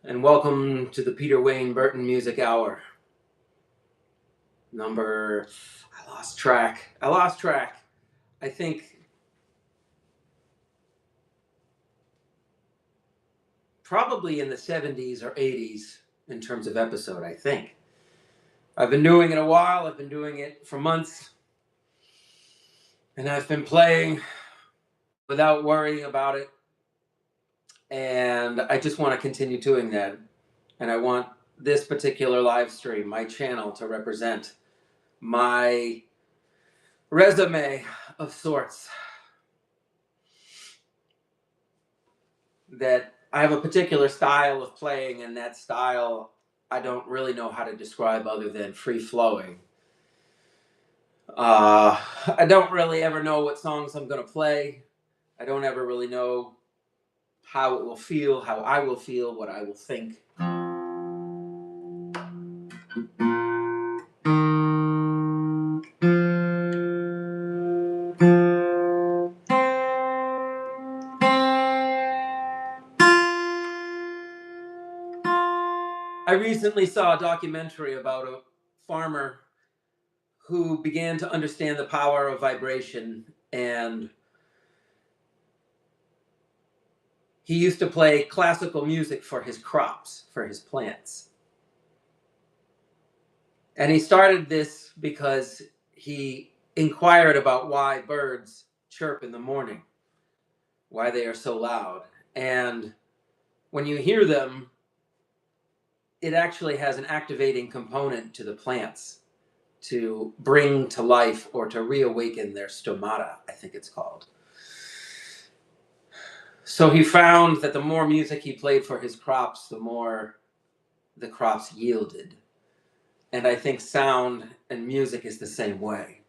and welcome to the Wayne Burton Music Hour. I lost track. I think probably in the 70s or 80s in terms of episode, I think. I've been doing it a while, I've been doing it for months, and I've been playing without worrying about it. And I just want to continue doing that. And I want this particular live stream, my channel, to represent my resume of sorts. That I have a particular style of playing, and that style I don't really know how to describe other than free flowing. I don't really ever know what songs I'm going to play. I don't ever really know how it will feel, how I will feel, what I will think. I recently saw a documentary about a farmer who began to understand the power of vibration, and he used to play classical music for his crops, for his plants. And he started this because he inquired about why birds chirp in the morning, why they are so loud. And when you hear them, it actually has an activating component to the plants to bring to life or to reawaken their stomata, I think it's called. So he found that the more music he played for his crops, the more the crops yielded. And I think sound and music is the same way.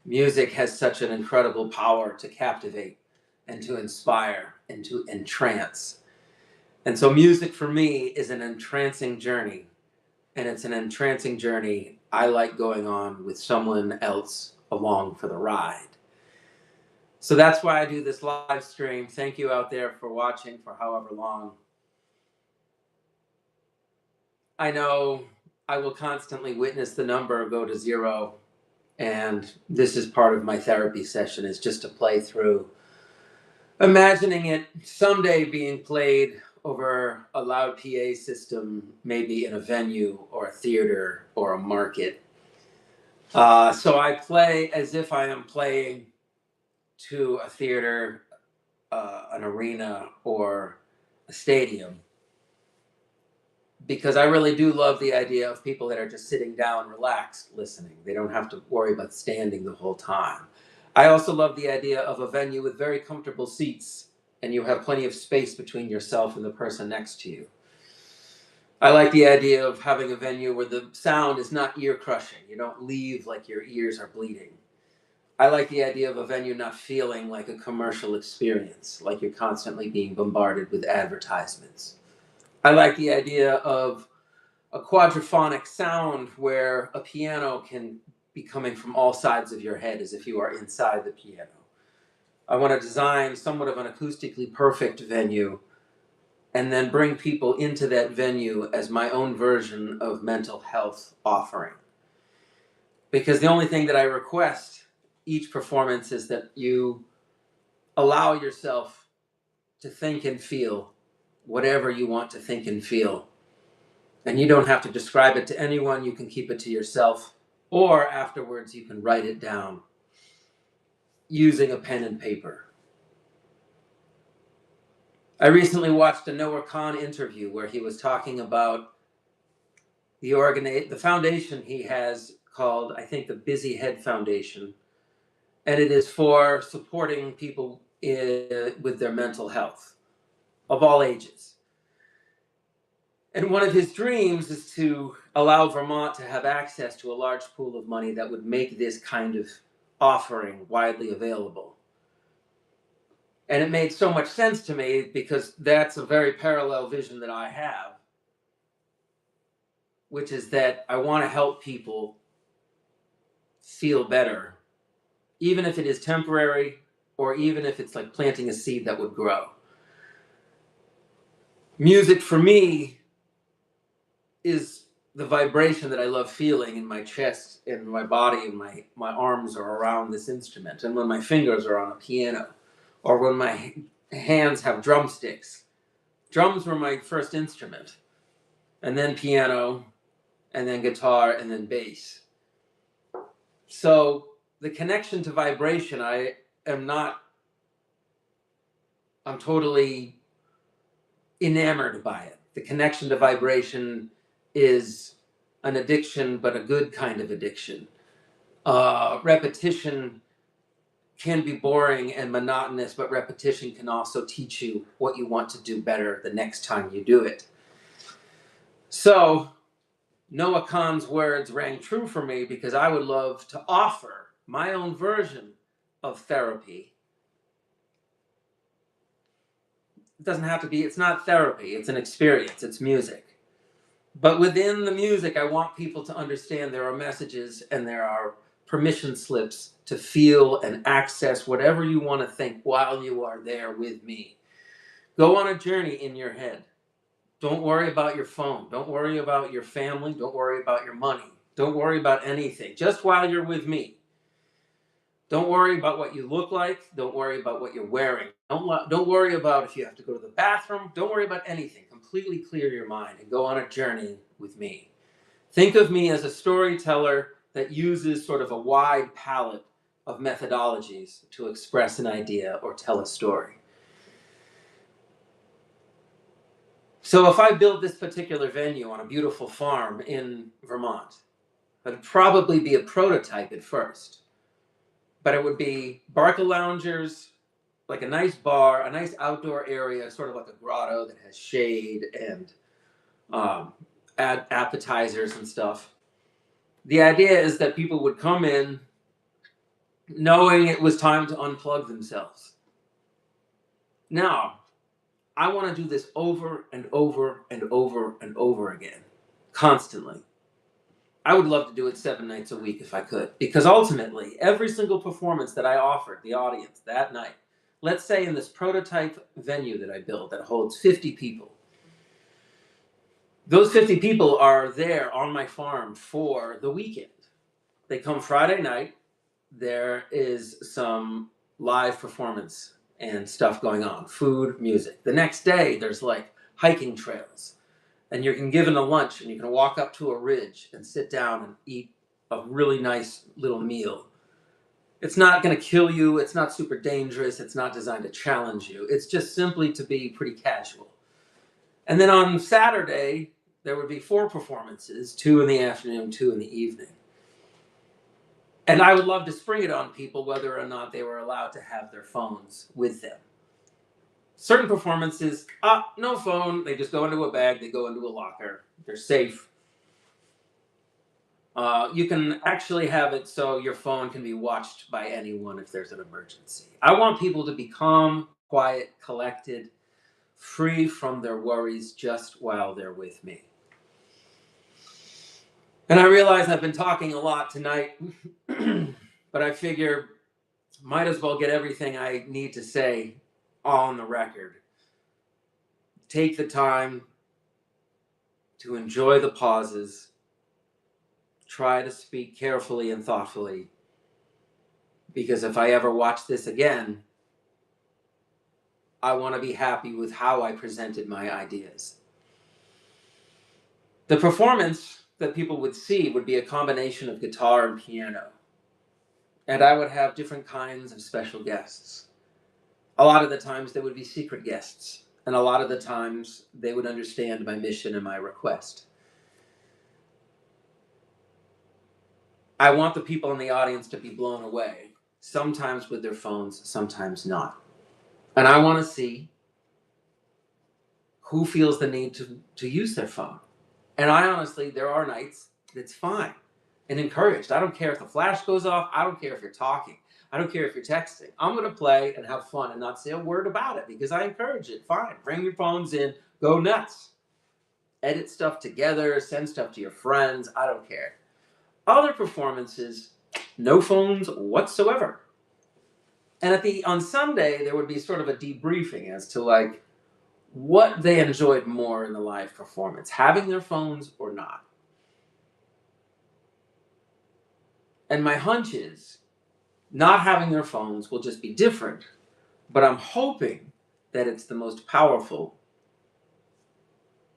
Music has such an incredible power to captivate and to inspire and to entrance. And so music for me is an entrancing journey. And it's an entrancing journey I like going on with someone else along for the ride. So that's why I do this live stream. Thank you out there for watching for however long. I know I will constantly witness the number go to zero. And this is part of my therapy session, is just to play through imagining it someday being played over a loud PA system, maybe in a venue or a theater or a market. So I play as if I am playing to a theater, an arena, or a stadium. Because I really do love the idea of people that are just sitting down, relaxed, listening. They don't have to worry about standing the whole time. I also love the idea of a venue with very comfortable seats, and you have plenty of space between yourself and the person next to you. I like the idea of having a venue where the sound is not ear-crushing. You don't leave like your ears are bleeding. I like the idea of a venue not feeling like a commercial experience, like you're constantly being bombarded with advertisements. I like the idea of a quadraphonic sound where a piano can be coming from all sides of your head as if you are inside the piano. I want to design somewhat of an acoustically perfect venue and then bring people into that venue as my own version of mental health offering. Because the only thing that I request each performance is that you allow yourself to think and feel whatever you want to think and feel. And you don't have to describe it to anyone. You can keep it to yourself. Or afterwards, you can write it down using a pen and paper. I recently watched a Noah Kahn interview where he was talking about the foundation he has called, I think, the Busy Head Foundation. And it is for supporting people with their mental health of all ages. And one of his dreams is to allow Vermont to have access to a large pool of money that would make this kind of offering widely available. And it made so much sense to me because that's a very parallel vision that I have, which is that I want to help people feel better, even if it is temporary or even if it's like planting a seed that would grow. Music for me is the vibration that I love feeling in my chest, in my body, and my arms are around this instrument. And when my fingers are on a piano, or when my hands have drumsticks. Drums were my first instrument, and then piano, and then guitar, and then bass. So the connection to vibration, I'm totally enamored by it. The connection to vibration is an addiction, but a good kind of addiction. Repetition can be boring and monotonous, but repetition can also teach you what you want to do better the next time you do it. So Noah Kahan's words rang true for me because I would love to offer my own version of therapy. It doesn't have to be, it's not therapy, it's an experience, it's music. But within the music, I want people to understand there are messages and there are permission slips to feel and access whatever you want to think while you are there with me. Go on a journey in your head. Don't worry about your phone. Don't worry about your family. Don't worry about your money. Don't worry about anything. Just while you're with me. Don't worry about what you look like. Don't worry about what you're wearing. Don't worry about if you have to go to the bathroom. Don't worry about anything. Completely clear your mind and go on a journey with me. Think of me as a storyteller that uses sort of a wide palette of methodologies to express an idea or tell a story. So if I build this particular venue on a beautiful farm in Vermont, it'd probably be a prototype at first. But it would be Barca loungers, like a nice bar, a nice outdoor area, sort of like a grotto that has shade and appetizers and stuff. The idea is that people would come in knowing it was time to unplug themselves. Now, I want to do this over and over and over and over again, constantly. I would love to do it 7 nights a week if I could, because ultimately, every single performance that I offered the audience that night, let's say in this prototype venue that I built that holds 50 people, those 50 people are there on my farm for the weekend. They come Friday night. There is some live performance and stuff going on, food, music. The next day, there's like hiking trails. And you can given a lunch and you can walk up to a ridge and sit down and eat a really nice little meal. It's not going to kill you. It's not super dangerous. It's not designed to challenge you. It's just simply to be pretty casual. And then on Saturday, there would be 4 performances, 2 in the afternoon, 2 in the evening. And I would love to spring it on people whether or not they were allowed to have their phones with them. Certain performances, no phone. They just go into a bag. They go into a locker. They're safe. You can actually have it so your phone can be watched by anyone if there's an emergency. I want people to be calm, quiet, collected, free from their worries just while they're with me. And I realize I've been talking a lot tonight, but I figure might as well get everything I need to say on the record. Take the time to enjoy the pauses. Try to speak carefully and thoughtfully. Because if I ever watch this again, I want to be happy with how I presented my ideas. The performance that people would see would be a combination of guitar and piano. And I would have different kinds of special guests. A lot of the times they would be secret guests. And a lot of the times they would understand my mission and my request. I want the people in the audience to be blown away, sometimes with their phones, sometimes not. And I want to see who feels the need to use their phone. And I honestly, there are nights that's fine and encouraged. I don't care if the flash goes off. I don't care if you're talking. I don't care if you're texting. I'm going to play and have fun and not say a word about it because I encourage it. Fine. Bring your phones in. Go nuts. Edit stuff together. Send stuff to your friends. I don't care. Other performances, no phones whatsoever. And on Sunday, there would be sort of a debriefing as to like, what they enjoyed more in the live performance, having their phones or not. And my hunch is not having their phones will just be different, but I'm hoping that it's the most powerful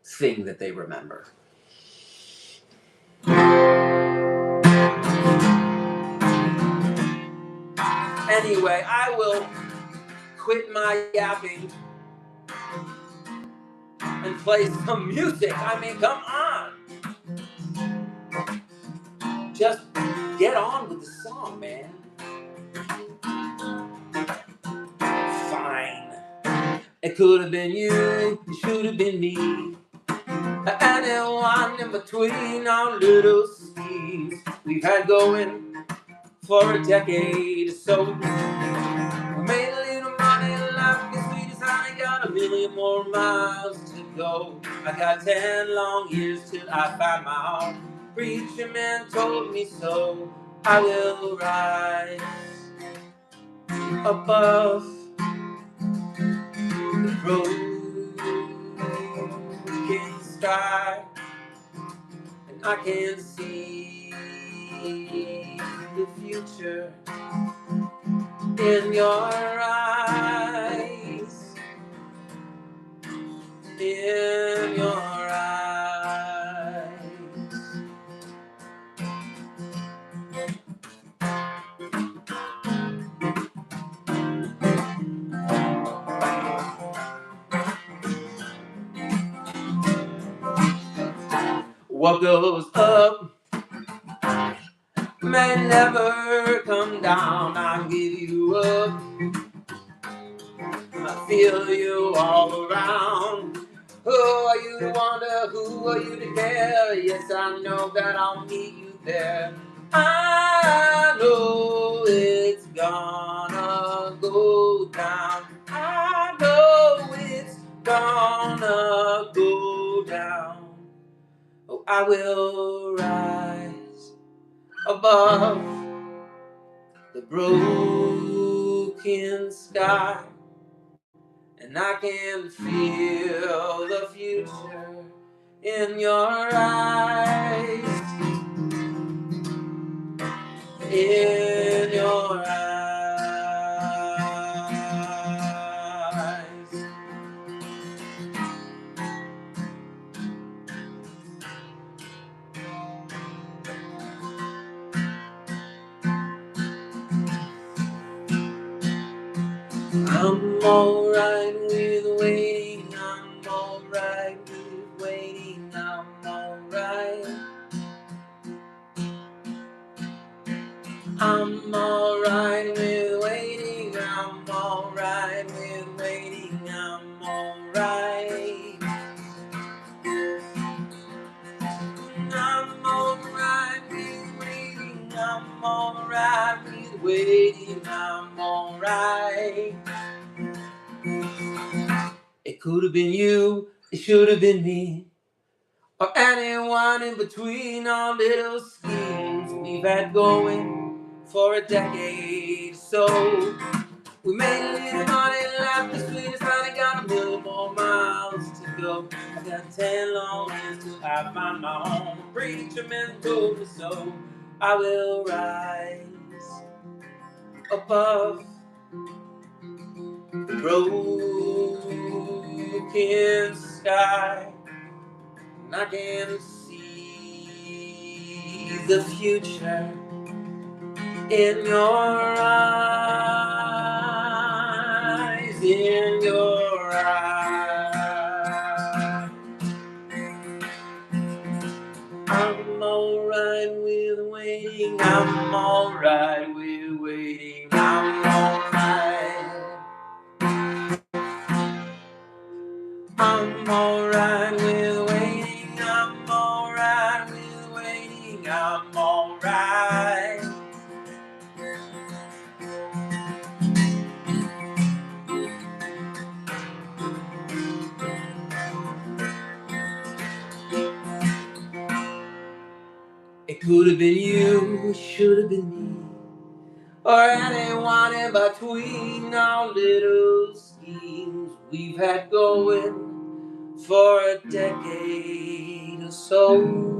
thing that they remember. Anyway, I will quit my yapping and play some music. I mean, come on. Just get on with the song, man. Fine. It could have been you, it should have been me. Anyone in between our little schemes we've had going for a decade or so. We made a little money, life is sweet as honey, got a million more miles to go. I got 10 long years till I find my own. Preacher man told me so. I will rise above the broken sky, and I can see the future in your eyes, in your eyes. What goes up may never come down. I'll give you up, I feel you all around. Who are you to wonder? Who are you to care? Yes, I know that I'll meet you there. I know it's gonna go down. I know it's gonna go down. Oh, I will rise above the broken sky, and I can feel the future in your eyes, in your eyes. I'm alright with waiting, I'm alright with waiting, I'm alright. I'm alright with waiting, I'm alright with waiting, I'm alright. I'm alright with waiting, I'm alright with waiting, I'm alright. It could have been you, it should have been me, or anyone in between our little schemes we've had going for a decade or so. We made a little money, life is sweet as honey, got a million more miles to go. I got 10 long years till I find my home. A preacher man told me so. I will rise above the broken sky, and I can see the future in your eyes, in your eyes. I'm alright with waiting, I'm alright with waiting, I'm alright. I'm alright with waiting, I'm alright with waiting, I'm alright. It could have been you, should have been me, or anyone in between our little schemes we've had going for a decade or so.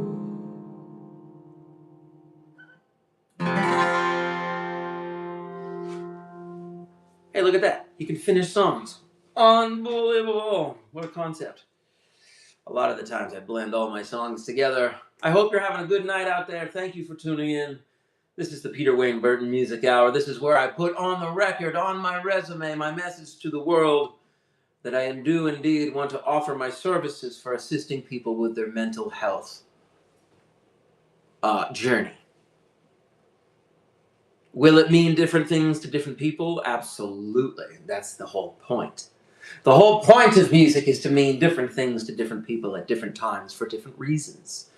Hey, look at that. He can finish songs. Unbelievable. What a concept. A lot of the times I blend all my songs together. I hope you're having a good night out there. Thank you for tuning in. This is the Peter Wayne Burton Music Hour. This is where I put on the record, on my resume, my message to the world that I do indeed want to offer my services for assisting people with their mental health journey. Will it mean different things to different people? Absolutely. That's the whole point. The whole point of music is to mean different things to different people at different times for different reasons.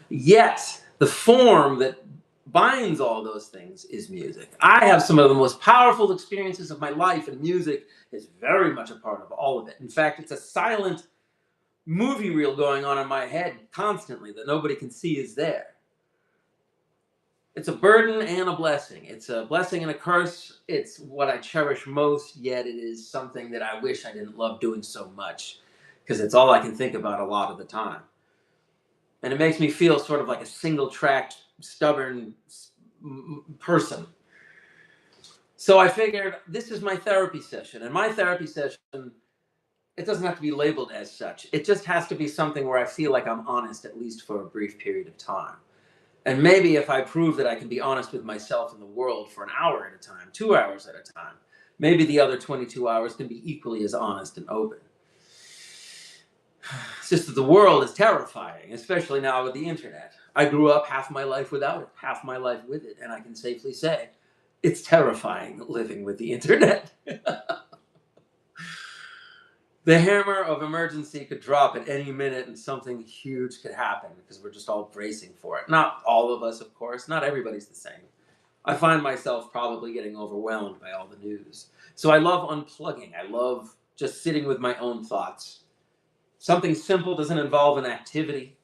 Yet, the form that binds all those things is music. I have some of the most powerful experiences of my life, and music is very much a part of all of it. In fact, it's a silent movie reel going on in my head constantly that nobody can see is there. It's a burden and a blessing. It's a blessing and a curse. It's what I cherish most, yet it is something that I wish I didn't love doing so much, because it's all I can think about a lot of the time. And it makes me feel sort of like a single-tracked, stubborn person. So I figured this is my therapy session. And my therapy session, it doesn't have to be labeled as such. It just has to be something where I feel like I'm honest, at least for a brief period of time. And maybe if I prove that I can be honest with myself and the world for an hour at a time, 2 hours at a time, maybe the other 22 hours can be equally as honest and open. It's just that the world is terrifying, especially now with the internet. I grew up half my life without it, half my life with it, and I can safely say it's terrifying living with the internet. The hammer of emergency could drop at any minute and something huge could happen because we're just all bracing for it. Not all of us, of course. Not everybody's the same. I find myself probably getting overwhelmed by all the news. So I love unplugging. I love just sitting with my own thoughts. Something simple doesn't involve an activity.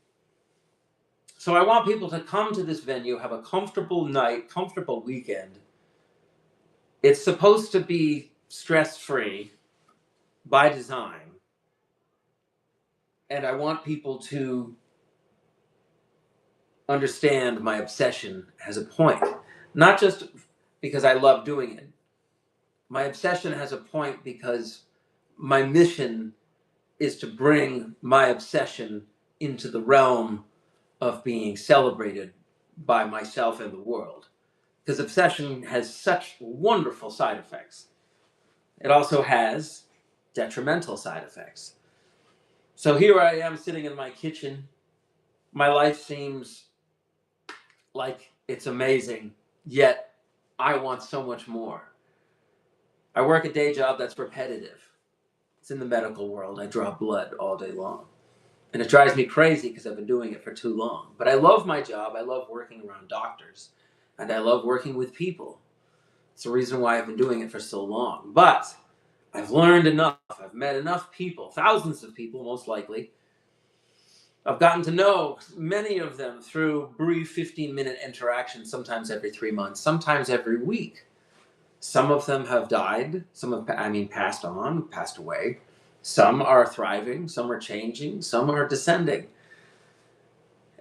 So I want people to come to this venue, have a comfortable night, comfortable weekend. It's supposed to be stress-free by design. And I want people to understand my obsession has a point. Not just because I love doing it. My obsession has a point because my mission is to bring my obsession into the realm of being celebrated by myself and the world. Because obsession has such wonderful side effects. It also has detrimental side effects. So here I am sitting in my kitchen. My life seems like it's amazing, yet I want so much more. I work a day job that's repetitive. It's in the medical world. I draw blood all day long. And it drives me crazy because I've been doing it for too long. But I love my job. I love working around doctors. And I love working with people. It's the reason why I've been doing it for so long. But I've learned enough. I've met enough people, thousands of people most likely. I've gotten to know many of them through brief 15-minute interactions, sometimes every 3 months, sometimes every week. Some of them have died. Some have, passed on, passed away. Some are thriving. Some are changing. Some are descending.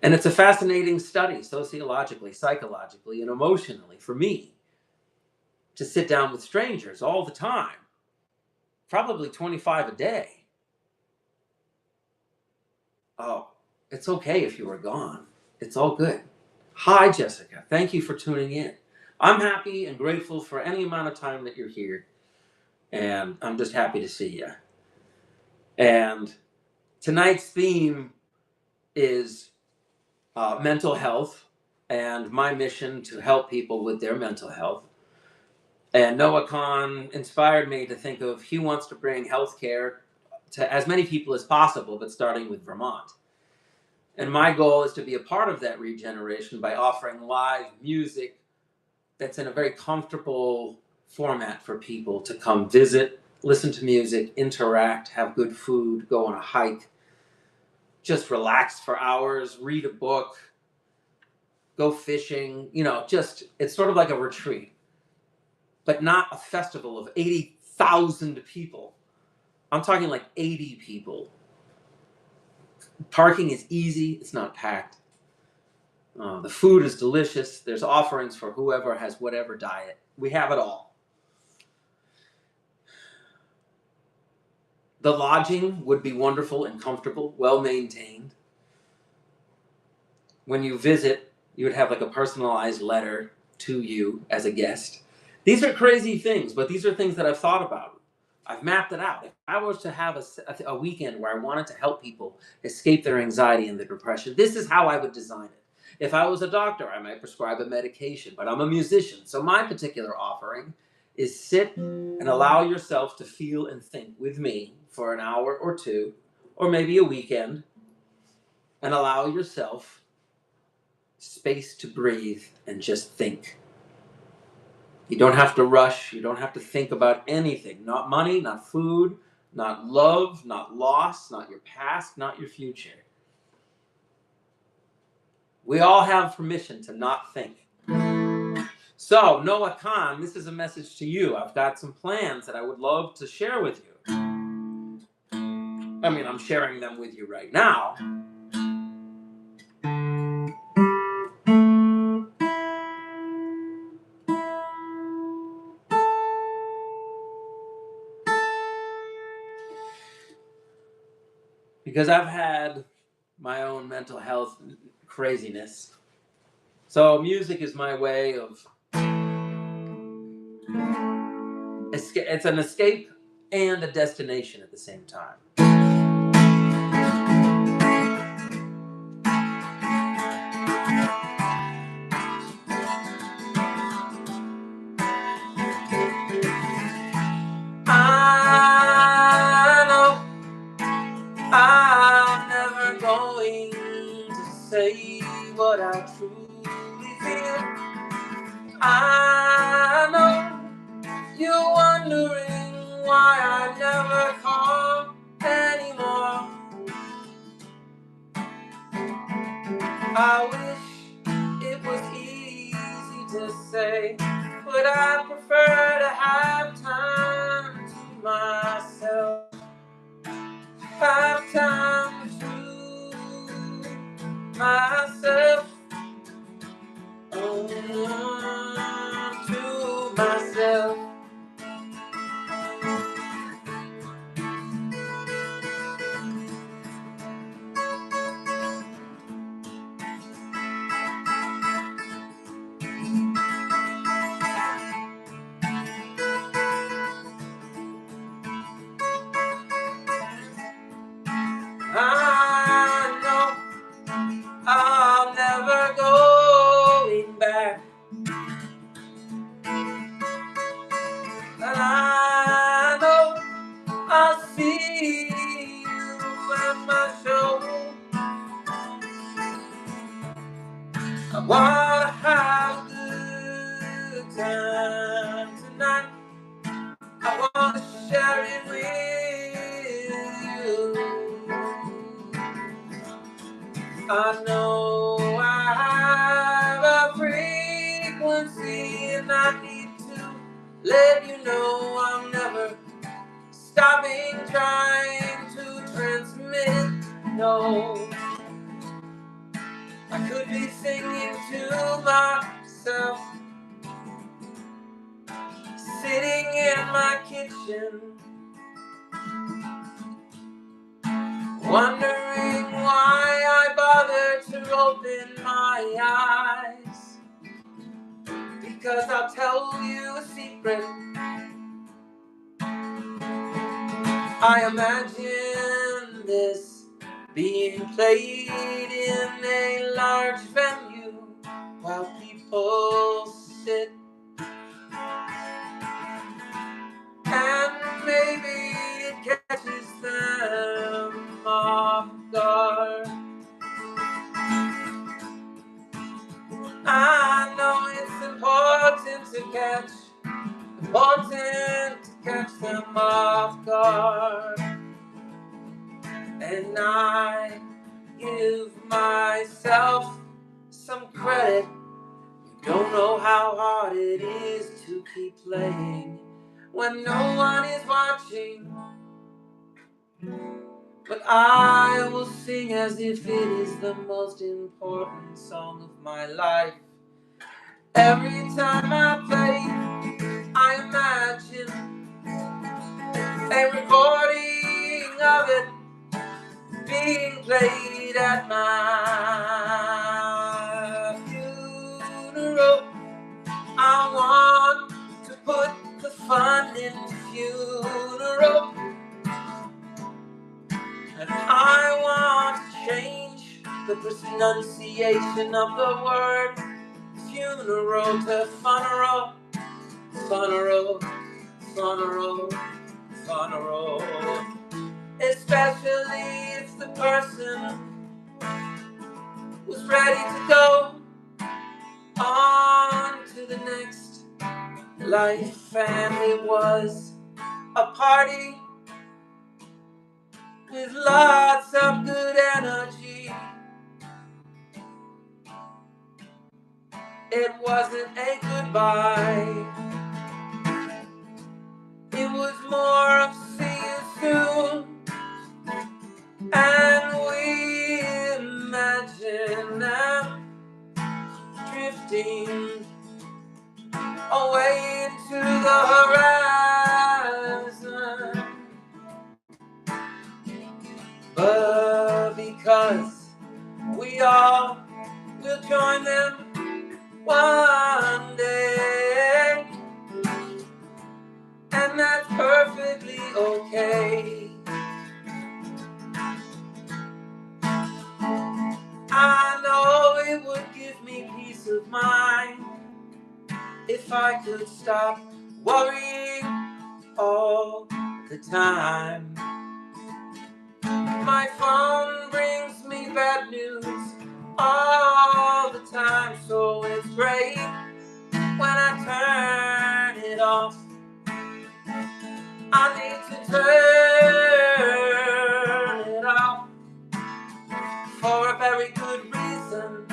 And it's a fascinating study, sociologically, psychologically, and emotionally, for me, to sit down with strangers all the time, probably 25 a day. Oh, it's okay if you were gone. It's all good. Hi, Jessica. Thank you for tuning in. I'm happy and grateful for any amount of time that you're here, and I'm just happy to see you. And tonight's theme is mental health and my mission to help people with their mental health. And Noah Kahn inspired me to think of he wants to bring healthcare to as many people as possible, but starting with Vermont. And my goal is to be a part of that regeneration by offering live music that's in a very comfortable format for people to come visit, listen to music, interact, have good food, go on a hike, just relax for hours, read a book, go fishing, it's sort of like a retreat, but not a festival of 80,000 people. I'm talking like 80 people. Parking is easy. It's not packed. The food is delicious. There's offerings for whoever has whatever diet. We have it all. The lodging would be wonderful and comfortable, well maintained. When you visit, you would have like a personalized letter to you as a guest. These are crazy things, but these are things that I've thought about. I've mapped it out. If I was to have a weekend where I wanted to help people escape their anxiety and their depression, this is how I would design it. If I was a doctor, I might prescribe a medication, but I'm a musician. So my particular offering is sit and allow yourself to feel and think with me for an hour or two, or maybe a weekend, and allow yourself space to breathe and just think. You don't have to rush. You don't have to think about anything. Not money, not food, not love, not loss, not your past, not your future. We all have permission to not think. So, Noah Khan, this is a message to you. I've got some plans that I would love to share with you. I mean, I'm sharing them with you right now. Because I've had my own mental health craziness. So music is my way of it's an escape and a destination at the same time. I know I'm never going to say what I truly feel. I know you're wondering why I never call anymore. I wish it was easy to say, but I prefer to have time to myself. Have time to myself. To myself. I know I'm never going back, and I know I'll see you at my show. I wanna have a good time tonight. I wanna share it with you. I know I have a frequency, and I need to let you know I'm never stopping trying to transmit. No, I could be singing to myself, sitting in my kitchen, wondering why I bothered to open my eyes. Because I'll tell you a secret. I imagine this being played in a large venue while people sit, and maybe it catches them off guard. I know it's important to catch them off guard, and I give myself some credit. You don't know how hard it is to keep playing when no one is watching. but I will sing as if it is the most important song of my life. Every time I play, I imagine a recording of it being played at my funeral. I want to put the fun in funeral, and I want to change the pronunciation of the word funeral to funeral, funeral, funeral, funeral. Especially if the person was ready to go on to the next life, and it was a party with lots of good energy. It wasn't a goodbye, it was more of see you soon. And we imagine them drifting away into the horizon. But because we all will join them one day, and that's perfectly okay. I know it would give me peace of mind if I could stop worrying all the time. My phone brings me bad news all the time, so it's great when I turn it off. I need to turn it off for a very good reason,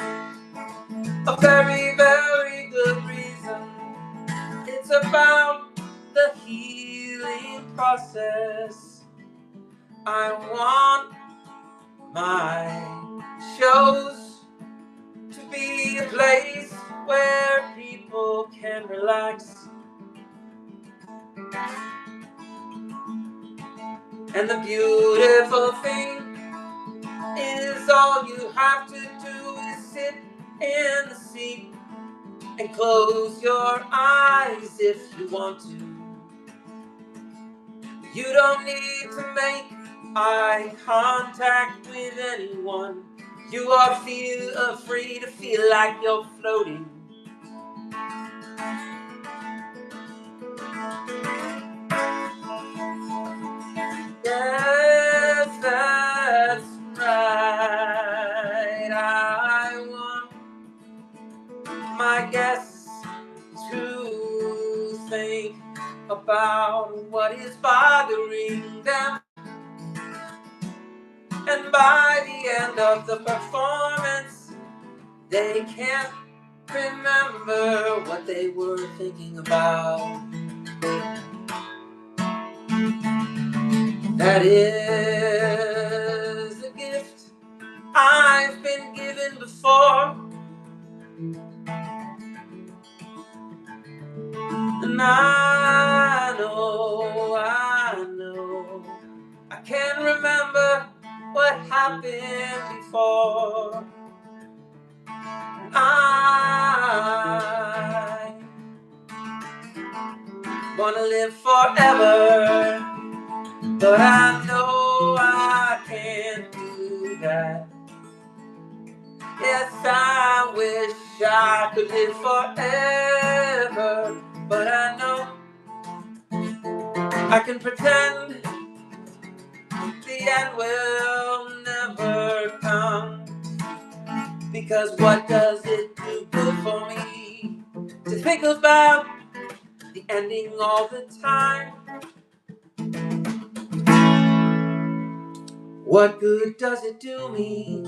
a very, very good reason. It's about the healing process. I want my shows to be a place where people can relax. And the beautiful thing is all you have to do is sit in the seat and close your eyes if you want to. You don't need to make eye contact with anyone. You are free to feel like you're floating. Yes, that's right. I want my guests to think about what is bothering them, and by the end of the performance they can't remember what they were thinking about. That is a gift I've been given before, and I know, I can't remember what happened before. I wanna live forever, but I know I can't do that. Yes, I wish I could live forever, but I know I can pretend the end will never come. Because what does it do good for me to think about the ending all the time? What good does it do me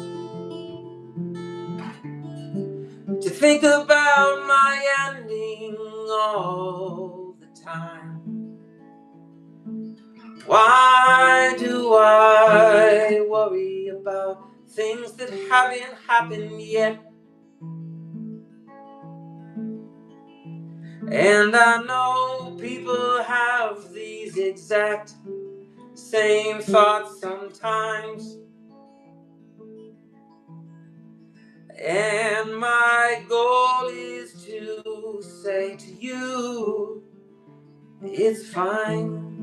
to think about my ending all the time? Why do I worry about things that haven't happened yet? And I know people have these exact same thoughts sometimes. And my goal is to say to you, it's fine.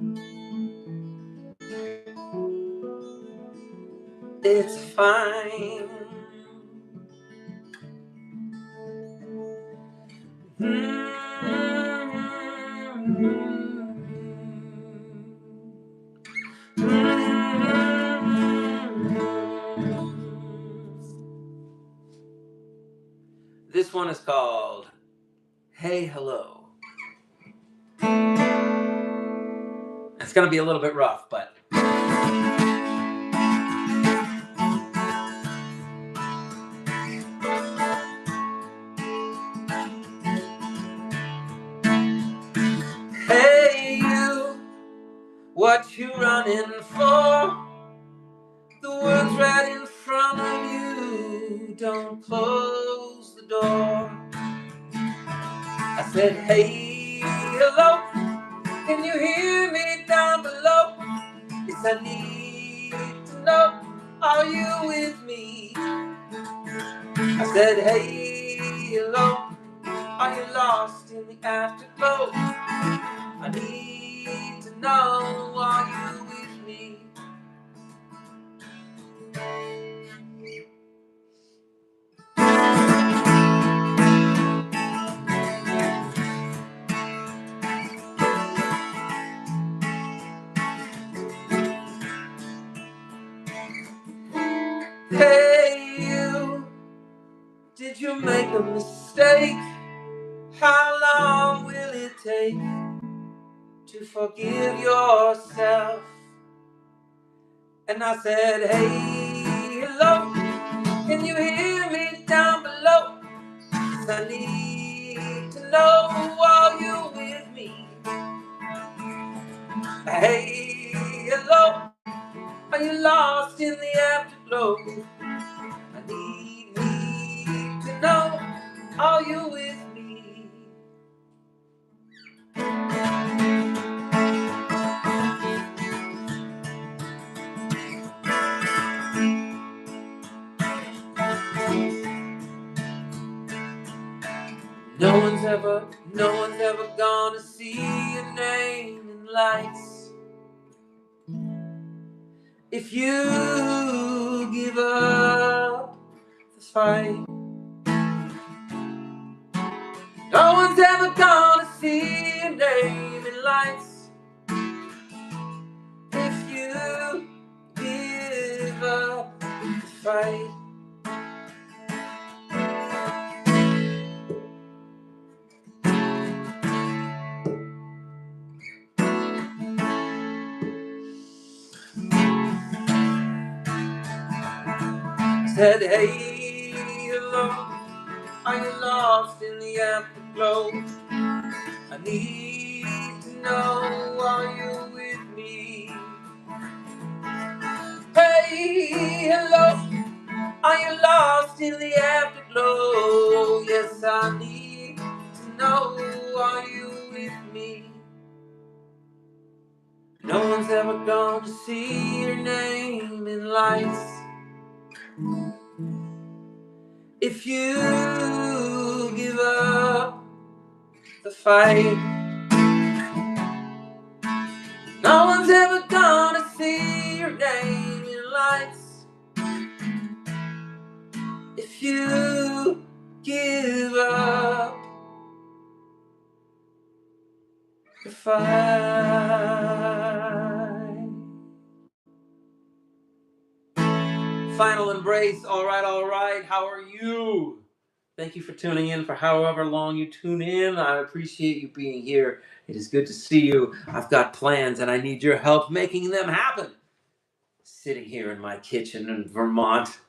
It's fine. This one is called Hey Hello. It's going to be a little bit rough, but hey you, what you running for? The world's right in front of you. Don't close the door. I said, hey, hello. Can you hear me down below? Yes, I need to know. Are you with me? I said, hey, hello. Are you lost in the afterglow? I need to know. Are you with me? Hey, you. Did you make a mistake? How long will it take to forgive yourself? And I said, hey, hello, can you hear me down below? 'Cause I need to know, are you with me? Hey, hello, are you lost in the afterglow? I need to know, are you with me? No one's ever gonna see your name in lights. If you give up the fight, no one's ever gonna see your name in lights. If you give up the fight. Said, hey, hello, are you lost in the afterglow? I need to know, are you with me? Hey, hello, are you lost in the afterglow? Yes, I need to know, are you with me? No one's ever gonna see your name in lights. If you give up the fight, no one's ever gonna see your name in lights. If you give up the fight. Final embrace. All right. How are you? Thank you for tuning in for however long you tune in. I appreciate you being here. It is good to see you. I've got plans and I need your help making them happen. Sitting here in my kitchen in Vermont.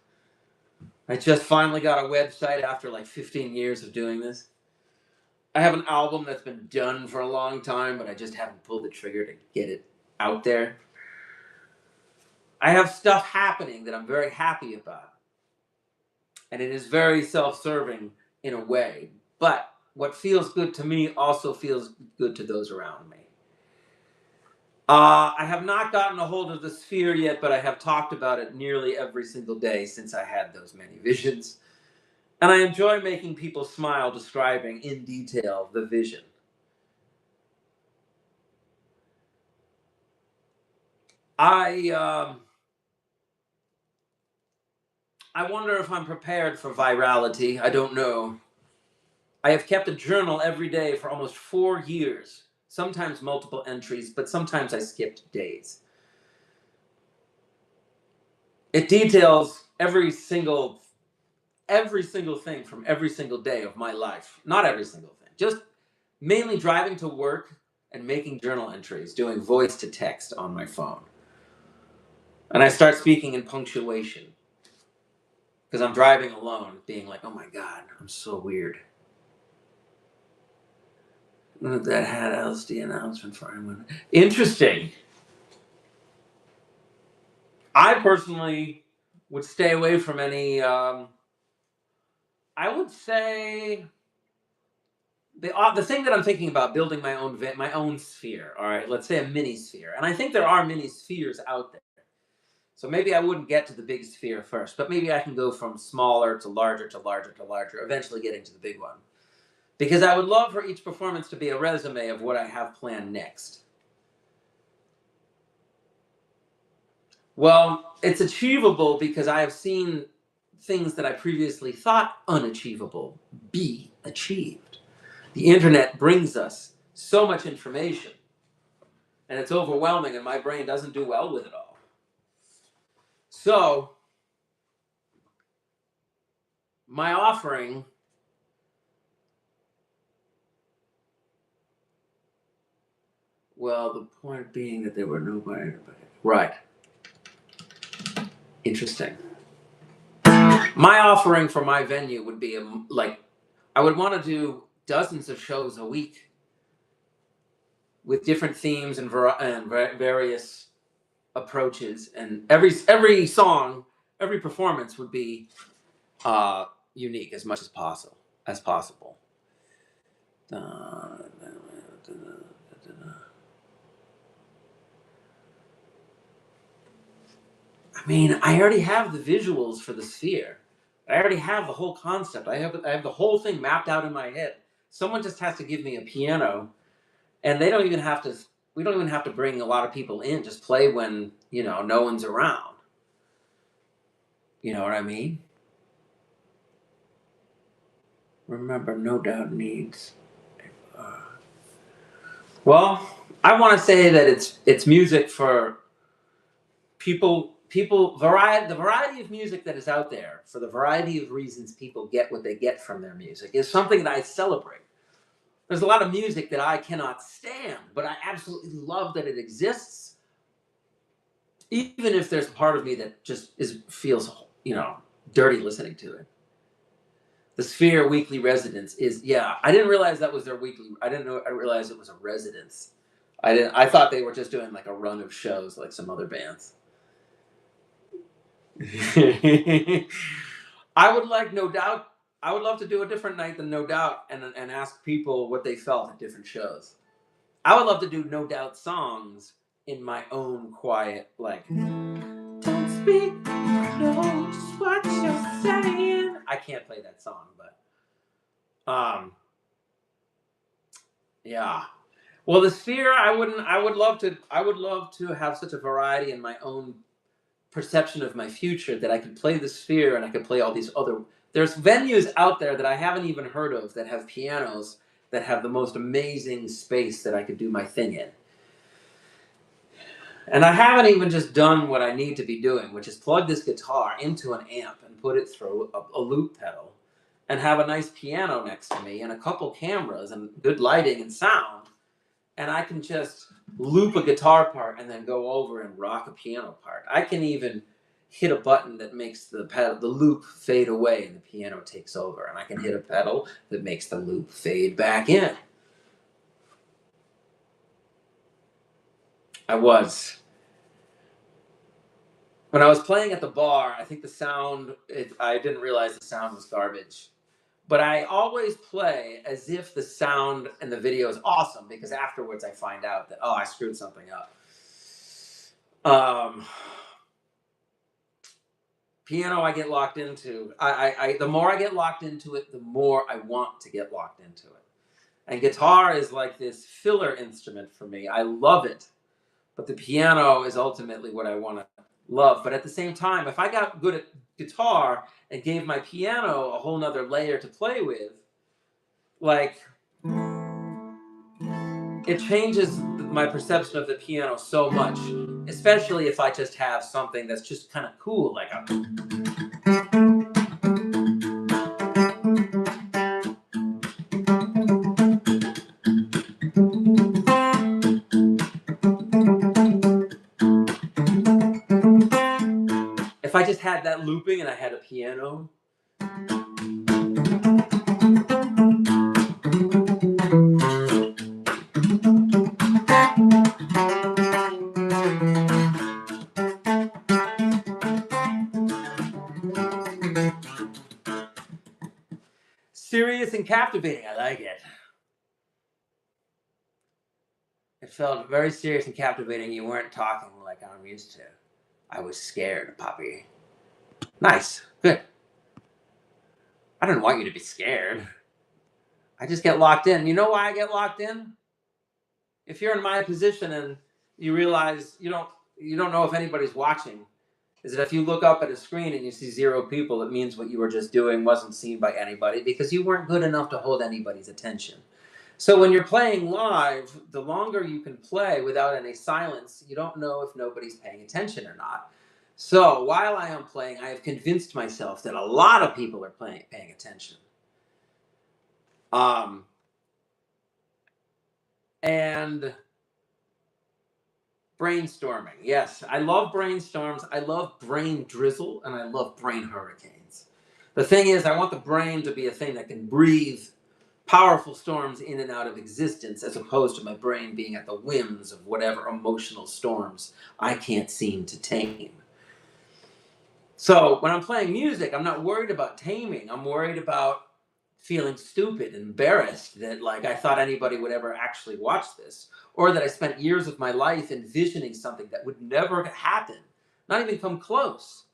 I just finally got a website after like 15 years of doing this. I have an album that's been done for a long time, but I just haven't pulled the trigger to get it out there. I have stuff happening that I'm very happy about. And it is very self-serving in a way. But what feels good to me also feels good to those around me. I have not gotten a hold of the sphere yet, but I have talked about it nearly every single day since I had those many visions. And I enjoy making people smile describing in detail the vision. I wonder if I'm prepared for virality. I don't know. I have kept a journal every day for almost 4 years, sometimes multiple entries, but sometimes I skipped days. It details every single thing from every single day of my life. Not every single thing, just mainly driving to work and making journal entries, doing voice to text on my phone. And I start speaking in punctuation because I'm driving alone, being like, oh my God, I'm so weird. That had LSD announcement for anyone. Interesting. I personally would stay away from any. I would say the thing that I'm thinking about building my own sphere. All right, let's say a mini sphere, and I think there are mini spheres out there. So maybe I wouldn't get to the big sphere first, but maybe I can go from smaller to larger to larger to larger, eventually getting to the big one. Because I would love for each performance to be a resume of what I have planned next. Well, it's achievable because I have seen things that I previously thought unachievable be achieved. The internet brings us so much information, and it's overwhelming, and my brain doesn't do well with it all. So, my offering well, the point being that there were nobody. Right. Interesting. My offering for my venue would be I would want to do dozens of shows a week with different themes and various approaches, and every song, every performance would be unique as much as possible. I mean, I already have the visuals for the sphere. I already have the whole concept. I have the whole thing mapped out in my head. Someone just has to give me a piano, and they don't even have to. We don't even have to bring a lot of people in. Just play when no one's around. You know what I mean? Remember, no doubt needs. Well, I want to say that it's music for people. The variety of music that is out there, for the variety of reasons people get what they get from their music, is something that I celebrate. There's a lot of music that I cannot stand, but I absolutely love that it exists. Even if there's a part of me that just feels dirty listening to it. The Sphere weekly residence is I didn't realize that was their weekly. I realized it was a residence. I thought they were just doing like a run of shows like some other bands. I would like No Doubt. I would love to do a different night than No Doubt and ask people what they felt at different shows. I would love to do No Doubt songs in my own quiet, like, don't speak, I know just what you're saying. I can't play that song, but yeah. Well, the Sphere, I would love to have such a variety in my own perception of my future that I could play the Sphere and I could play all these other. There's venues out there that I haven't even heard of that have pianos that have the most amazing space that I could do my thing in. And I haven't even just done what I need to be doing, which is plug this guitar into an amp and put it through a loop pedal and have a nice piano next to me and a couple cameras and good lighting and sound. And I can just loop a guitar part and then go over and rock a piano part. I can even hit a button that makes the loop fade away and the piano takes over. And I can hit a pedal that makes the loop fade back in. I was. When I was playing at the bar, I think the sound, I didn't realize the sound was garbage. But I always play as if the sound and the video is awesome, because afterwards I find out that, oh, I screwed something up. Piano I get locked into. The more I get locked into it, the more I want to get locked into it. And guitar is like this filler instrument for me. I love it. But the piano is ultimately what I want to love. But at the same time, if I got good at guitar and gave my piano a whole nother layer to play with, like, it changes my perception of the piano so much, especially if I just have something that's just kind of cool, like a... If I just had that looping and I had a piano. Serious and captivating, I like it. It felt very serious and captivating. You weren't talking like I'm used to. I was scared, Poppy. Nice. Good. I don't want you to be scared. I just get locked in. You know why I get locked in? If you're in my position and you realize you don't know if anybody's watching, is that if you look up at a screen and you see 0 people, it means what you were just doing wasn't seen by anybody, because you weren't good enough to hold anybody's attention. So when you're playing live, the longer you can play without any silence, you don't know if nobody's paying attention or not. So while I am playing, I have convinced myself that a lot of people are paying attention. And brainstorming. Yes, I love brainstorms. I love brain drizzle, and I love brain hurricanes. The thing is, I want the brain to be a thing that can breathe powerful storms in and out of existence, as opposed to my brain being at the whims of whatever emotional storms I can't seem to tame. So when I'm playing music, I'm not worried about taming. I'm worried about feeling stupid and embarrassed that, like, I thought anybody would ever actually watch this, or that I spent years of my life envisioning something that would never happen, not even come close.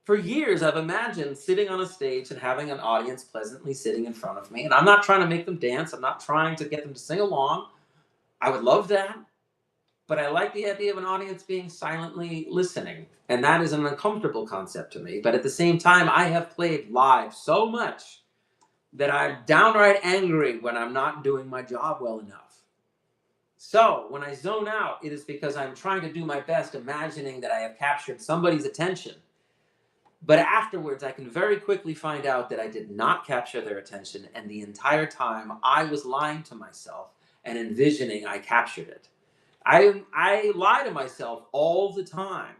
For years, I've imagined sitting on a stage and having an audience pleasantly sitting in front of me. And I'm not trying to make them dance. I'm not trying to get them to sing along. I would love that. But I like the idea of an audience being silently listening. And that is an uncomfortable concept to me. But at the same time, I have played live so much that I'm downright angry when I'm not doing my job well enough. So when I zone out, it is because I'm trying to do my best, imagining that I have captured somebody's attention. But afterwards, I can very quickly find out that I did not capture their attention, and the entire time I was lying to myself and envisioning I captured it. I lie to myself all the time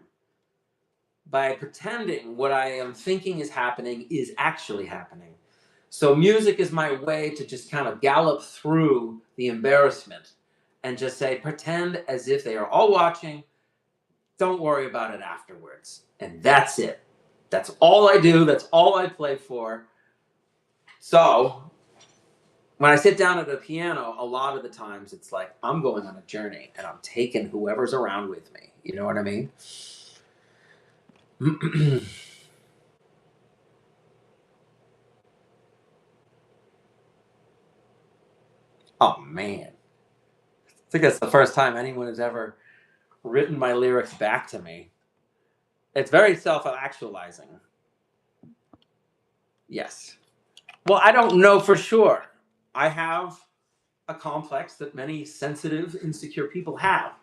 by pretending what I am thinking is happening is actually happening. So music is my way to just kind of gallop through the embarrassment and just say, pretend as if they are all watching. Don't worry about it afterwards. And that's it. That's all I do. That's all I play for. So when I sit down at a piano, a lot of the times it's like I'm going on a journey and I'm taking whoever's around with me. You know what I mean? Oh, man. I think that's the first time anyone has ever written my lyrics back to me. It's very self-actualizing. Yes. Well, I don't know for sure. I have a complex that many sensitive, insecure people have,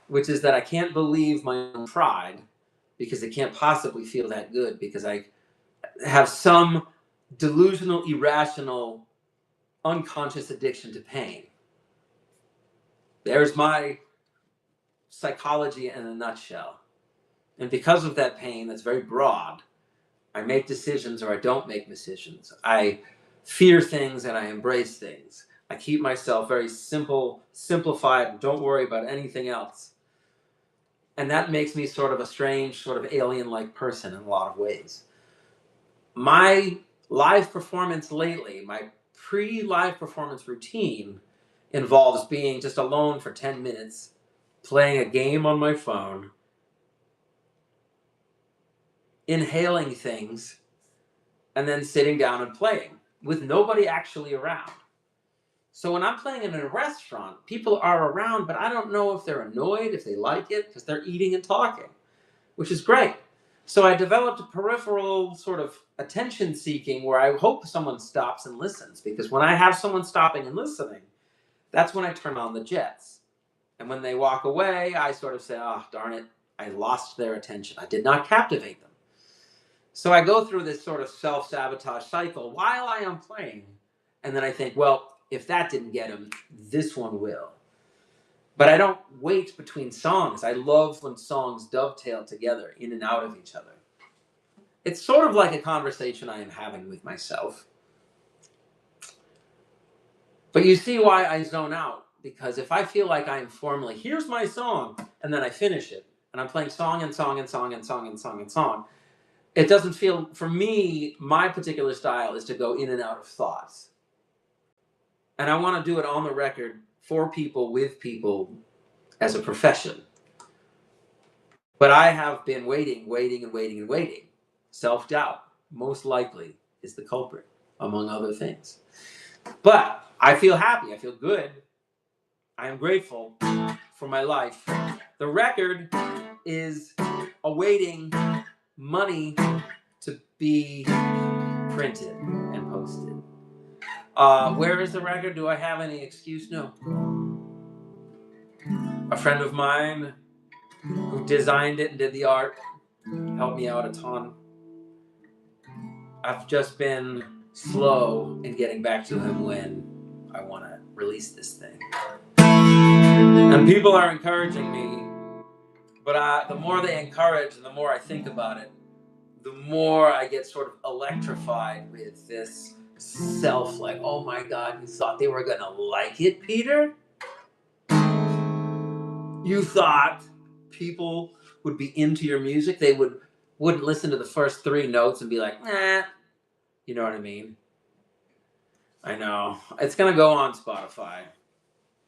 which is that I can't believe my own pride, because it can't possibly feel that good, because I have some delusional, irrational, unconscious addiction to pain. There's my psychology in a nutshell. And because of that pain that's very broad, I make decisions or I don't make decisions. I fear things and I embrace things. I keep myself very simplified, and don't worry about anything else. And that makes me sort of a strange, sort of alien-like person in a lot of ways. My live performance lately, my pre-live performance routine involves being just alone for 10 minutes, playing a game on my phone, inhaling things, and then sitting down and playing with nobody actually around. So when I'm playing in a restaurant, people are around, but I don't know if they're annoyed, if they like it, because they're eating and talking, which is great. So I developed a peripheral sort of attention seeking where I hope someone stops and listens, because when I have someone stopping and listening, that's when I turn on the jets. And when they walk away, I sort of say, oh, darn it, I lost their attention. I did not captivate them. So I go through this sort of self-sabotage cycle while I am playing. And then I think, well, if that didn't get him, this one will. But I don't wait between songs. I love when songs dovetail together in and out of each other. It's sort of like a conversation I am having with myself. But you see why I zone out. Because if I feel like I am formally, here's my song, and then I finish it, and I'm playing song and song and song and song and song and song, it doesn't feel, for me, my particular style is to go in and out of thoughts. And I want to do it on the record, for people, with people, as a profession. But I have been waiting. Self-doubt, most likely, is the culprit, among other things. But I feel happy. I feel good. I am grateful for my life. The record is awaiting money to be printed and posted. Where is the record? Do I have any excuse? No. A friend of mine who designed it and did the art helped me out a ton. I've just been slow in getting back to him when I want to release this thing. And people are encouraging me, but the more they encourage and the more I think about it, the more I get sort of electrified with this self, like, oh my God, you thought they were going to like it, Peter? You thought people would be into your music? They wouldn't listen to the first 3 notes and be like, nah. You know what I mean? I know. It's going to go on Spotify,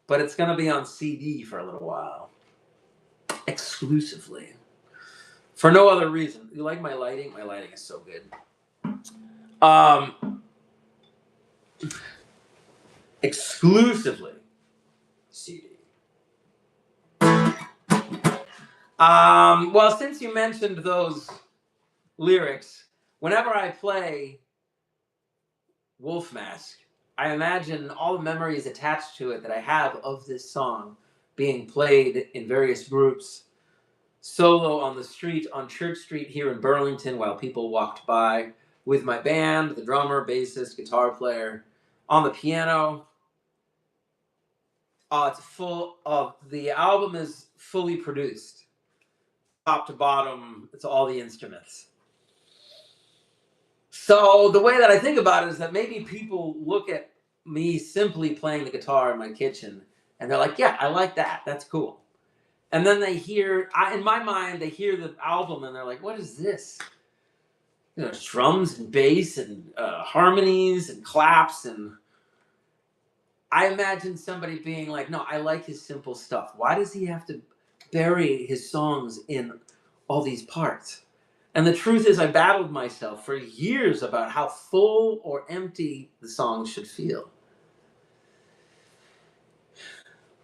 but it's going to be on CD for a little while. Exclusively. For no other reason. You like my lighting? My lighting is so good. Exclusively CD. Well, since you mentioned those lyrics, whenever I play Wolf Mask, I imagine all the memories attached to it that I have of this song being played in various groups, solo on the street, on Church Street here in Burlington while people walked by, with my band, the drummer, bassist, guitar player, on the piano. It's full of, the album is fully produced. Top to bottom, it's all the instruments. So the way that I think about it is that maybe people look at me simply playing the guitar in my kitchen and they're like, yeah, I like that. That's cool. And then they hear, in my mind, they hear the album and they're like, what is this? You know, drums and bass and harmonies and claps. And I imagine somebody being like, no, I like his simple stuff. Why does he have to bury his songs in all these parts? And the truth is, I battled myself for years about how full or empty the songs should feel.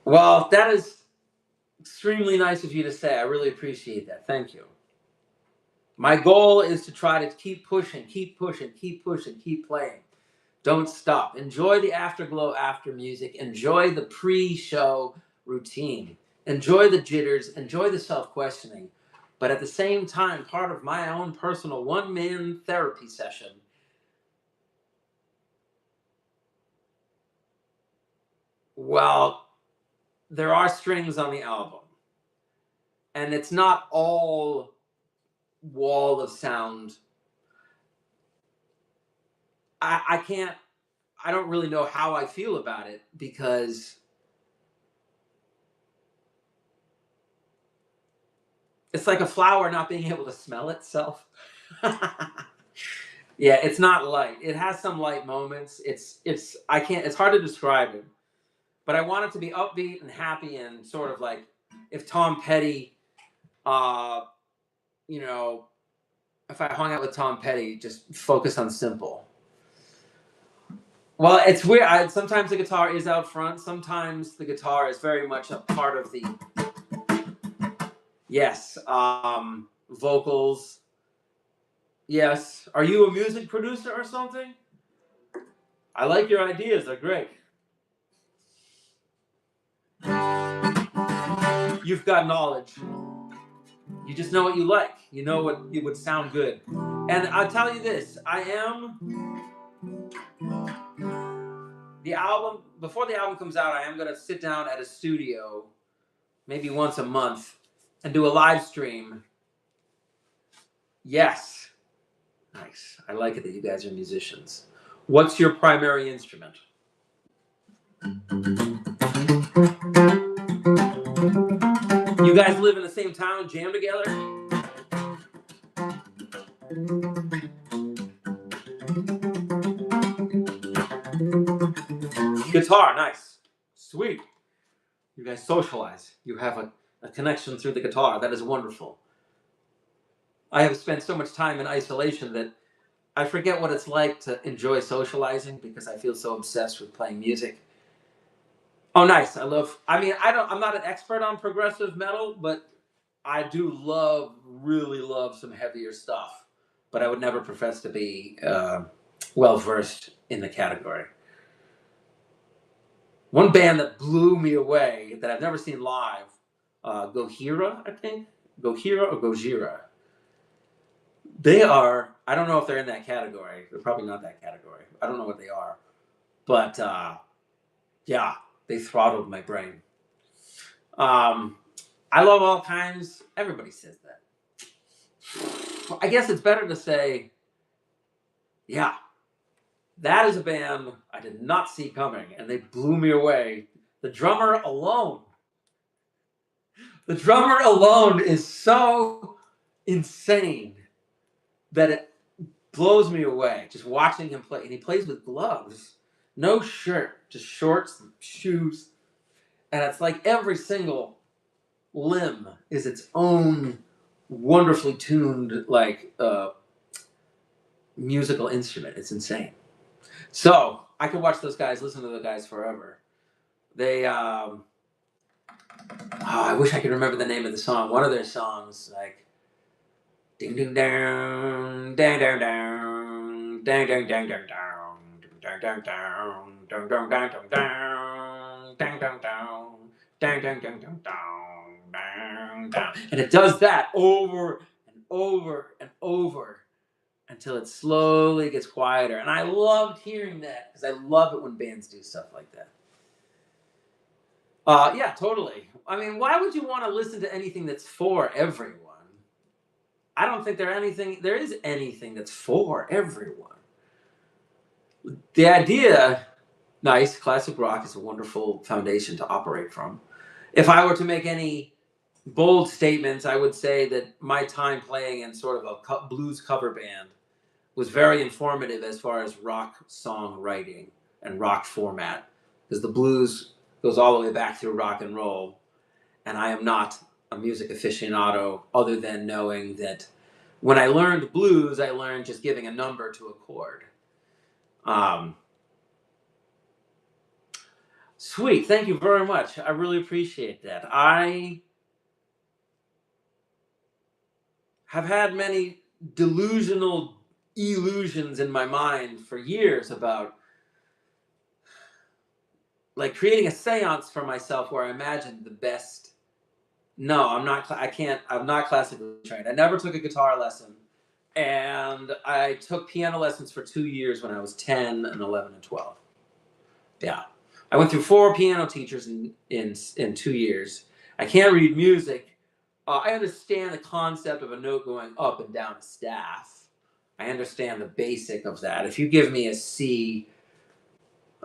Well, that is extremely nice of you to say. I really appreciate that. Thank you. My goal is to try to keep pushing, keep playing. Don't stop. Enjoy the afterglow after music. Enjoy the pre-show routine. Enjoy the jitters. Enjoy the self-questioning. But at the same time, part of my own personal one-man therapy session well, there are strings on the album. And it's not all wall of sound. I can't I don't really know how I feel about it because it's like a flower not being able to smell itself. Yeah, it's not light. It has some light moments. It's I can't. It's hard to describe it, but I want it to be upbeat and happy and sort of like if Tom Petty, uh, you know, if I hung out with Tom Petty, just focus on simple. Well, it's weird. Sometimes the guitar is out front. Sometimes the guitar is very much a part of the yes vocals. Yes. Are you a music producer or something? I like your ideas. They're great. You've got knowledge. You just know what you like. You know what it would sound good. And I'll tell you this: I am the album before the album comes out. I am going to sit down at a studio, maybe once a month, and do a live stream. Yes, nice. I like it that you guys are musicians. What's your primary instrument? You guys live in the same town, jam together? Guitar, nice. Sweet. You guys socialize. You have a connection through the guitar. That is wonderful. I have spent so much time in isolation that I forget what it's like to enjoy socializing because I feel so obsessed with playing music. Oh, nice. I'm not an expert on progressive metal, but I do really love some heavier stuff. But I would never profess to be well versed in the category. One band that blew me away that I've never seen live, Gojira, I think. Gojira or Gojira. They are, I don't know if they're in that category. They're probably not that category. I don't know what they are. But yeah, they throttled my brain. I love all kinds. Everybody says that. I guess it's better to say, yeah, that is a band I did not see coming, and they blew me away. The drummer alone. The drummer alone is so insane that it blows me away just watching him play. And he plays with gloves, no shirt, just shorts, and shoes. And it's like every single limb is its own wonderfully tuned, like, musical instrument. It's insane. So I could watch those guys, listen to those guys forever. They, I wish I could remember the name of the song. One of their songs, like, ding ding down, dang down down, dang dang dang dang down, dang dang down, dang dang dang dang down, dang dang down, dang dang dang dang down, dang down, and it does that over and over and over until it slowly gets quieter. And I loved hearing that because I love it when bands do stuff like that. Yeah, totally. I mean, why would you want to listen to anything that's for everyone? I don't think there is anything that's for everyone. The idea, nice, classic rock is a wonderful foundation to operate from. If I were to make any bold statements, I would say that my time playing in sort of a blues cover band was very informative as far as rock song writing and rock format, because the blues goes all the way back through rock and roll, and I am not a music aficionado other than knowing that when I learned blues, I learned just giving a number to a chord. Sweet, thank you very much. I really appreciate that. I have had many delusional illusions in my mind for years about like creating a seance for myself where I imagined the best. No, I'm not. I can't. I'm not classically trained. I never took a guitar lesson, and I took piano lessons for 2 years when I was 10 and 11 and 12. Yeah, I went through 4 piano teachers in 2 years. I can't read music. I understand the concept of a note going up and down a staff. I understand the basic of that. If you give me a C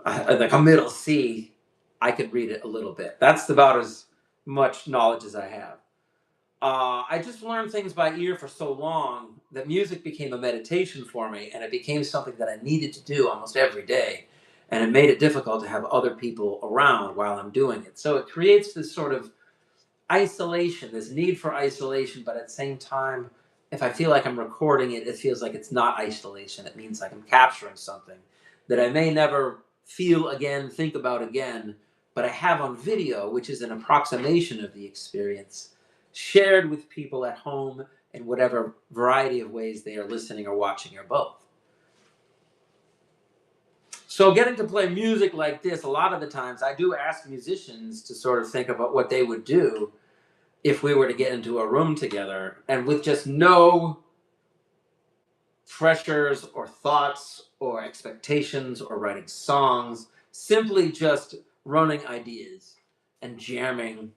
like a middle C, I could read it a little bit. That's about as much knowledge as I have. I just learned things by ear for so long that music became a meditation for me, and it became something that I needed to do almost every day. And it made it difficult to have other people around while I'm doing it. So it creates this sort of isolation, this need for isolation, but at the same time, if I feel like I'm recording it, it feels like it's not isolation. It means like I'm capturing something that I may never feel again, think about again, but I have on video, which is an approximation of the experience, shared with people at home in whatever variety of ways they are listening or watching or both. So getting to play music like this, a lot of the times I do ask musicians to sort of think about what they would do if we were to get into a room together and with just no pressures or thoughts or expectations or writing songs, simply just running ideas and jamming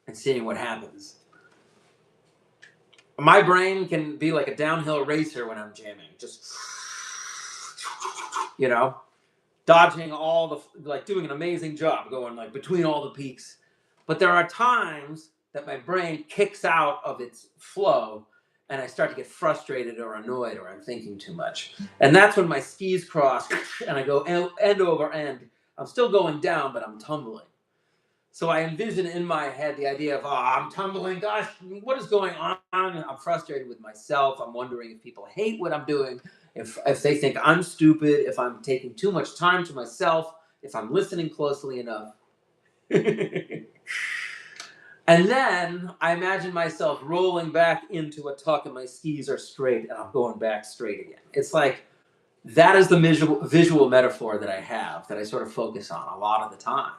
and seeing what happens. My brain can be like a downhill racer when I'm jamming, just, you know, dodging all the, like doing an amazing job going like between all the peaks. But there are times that my brain kicks out of its flow and I start to get frustrated or annoyed or I'm thinking too much. And that's when my skis cross and I go end over end. I'm still going down, but I'm tumbling. So I envision in my head the idea of, oh, I'm tumbling. Gosh, what is going on? I'm frustrated with myself. I'm wondering if people hate what I'm doing, if they think I'm stupid, if I'm taking too much time to myself, if I'm listening closely enough. And then I imagine myself rolling back into a tuck and my skis are straight and I'm going back straight again. It's like that is the visual metaphor that I have that I sort of focus on a lot of the time.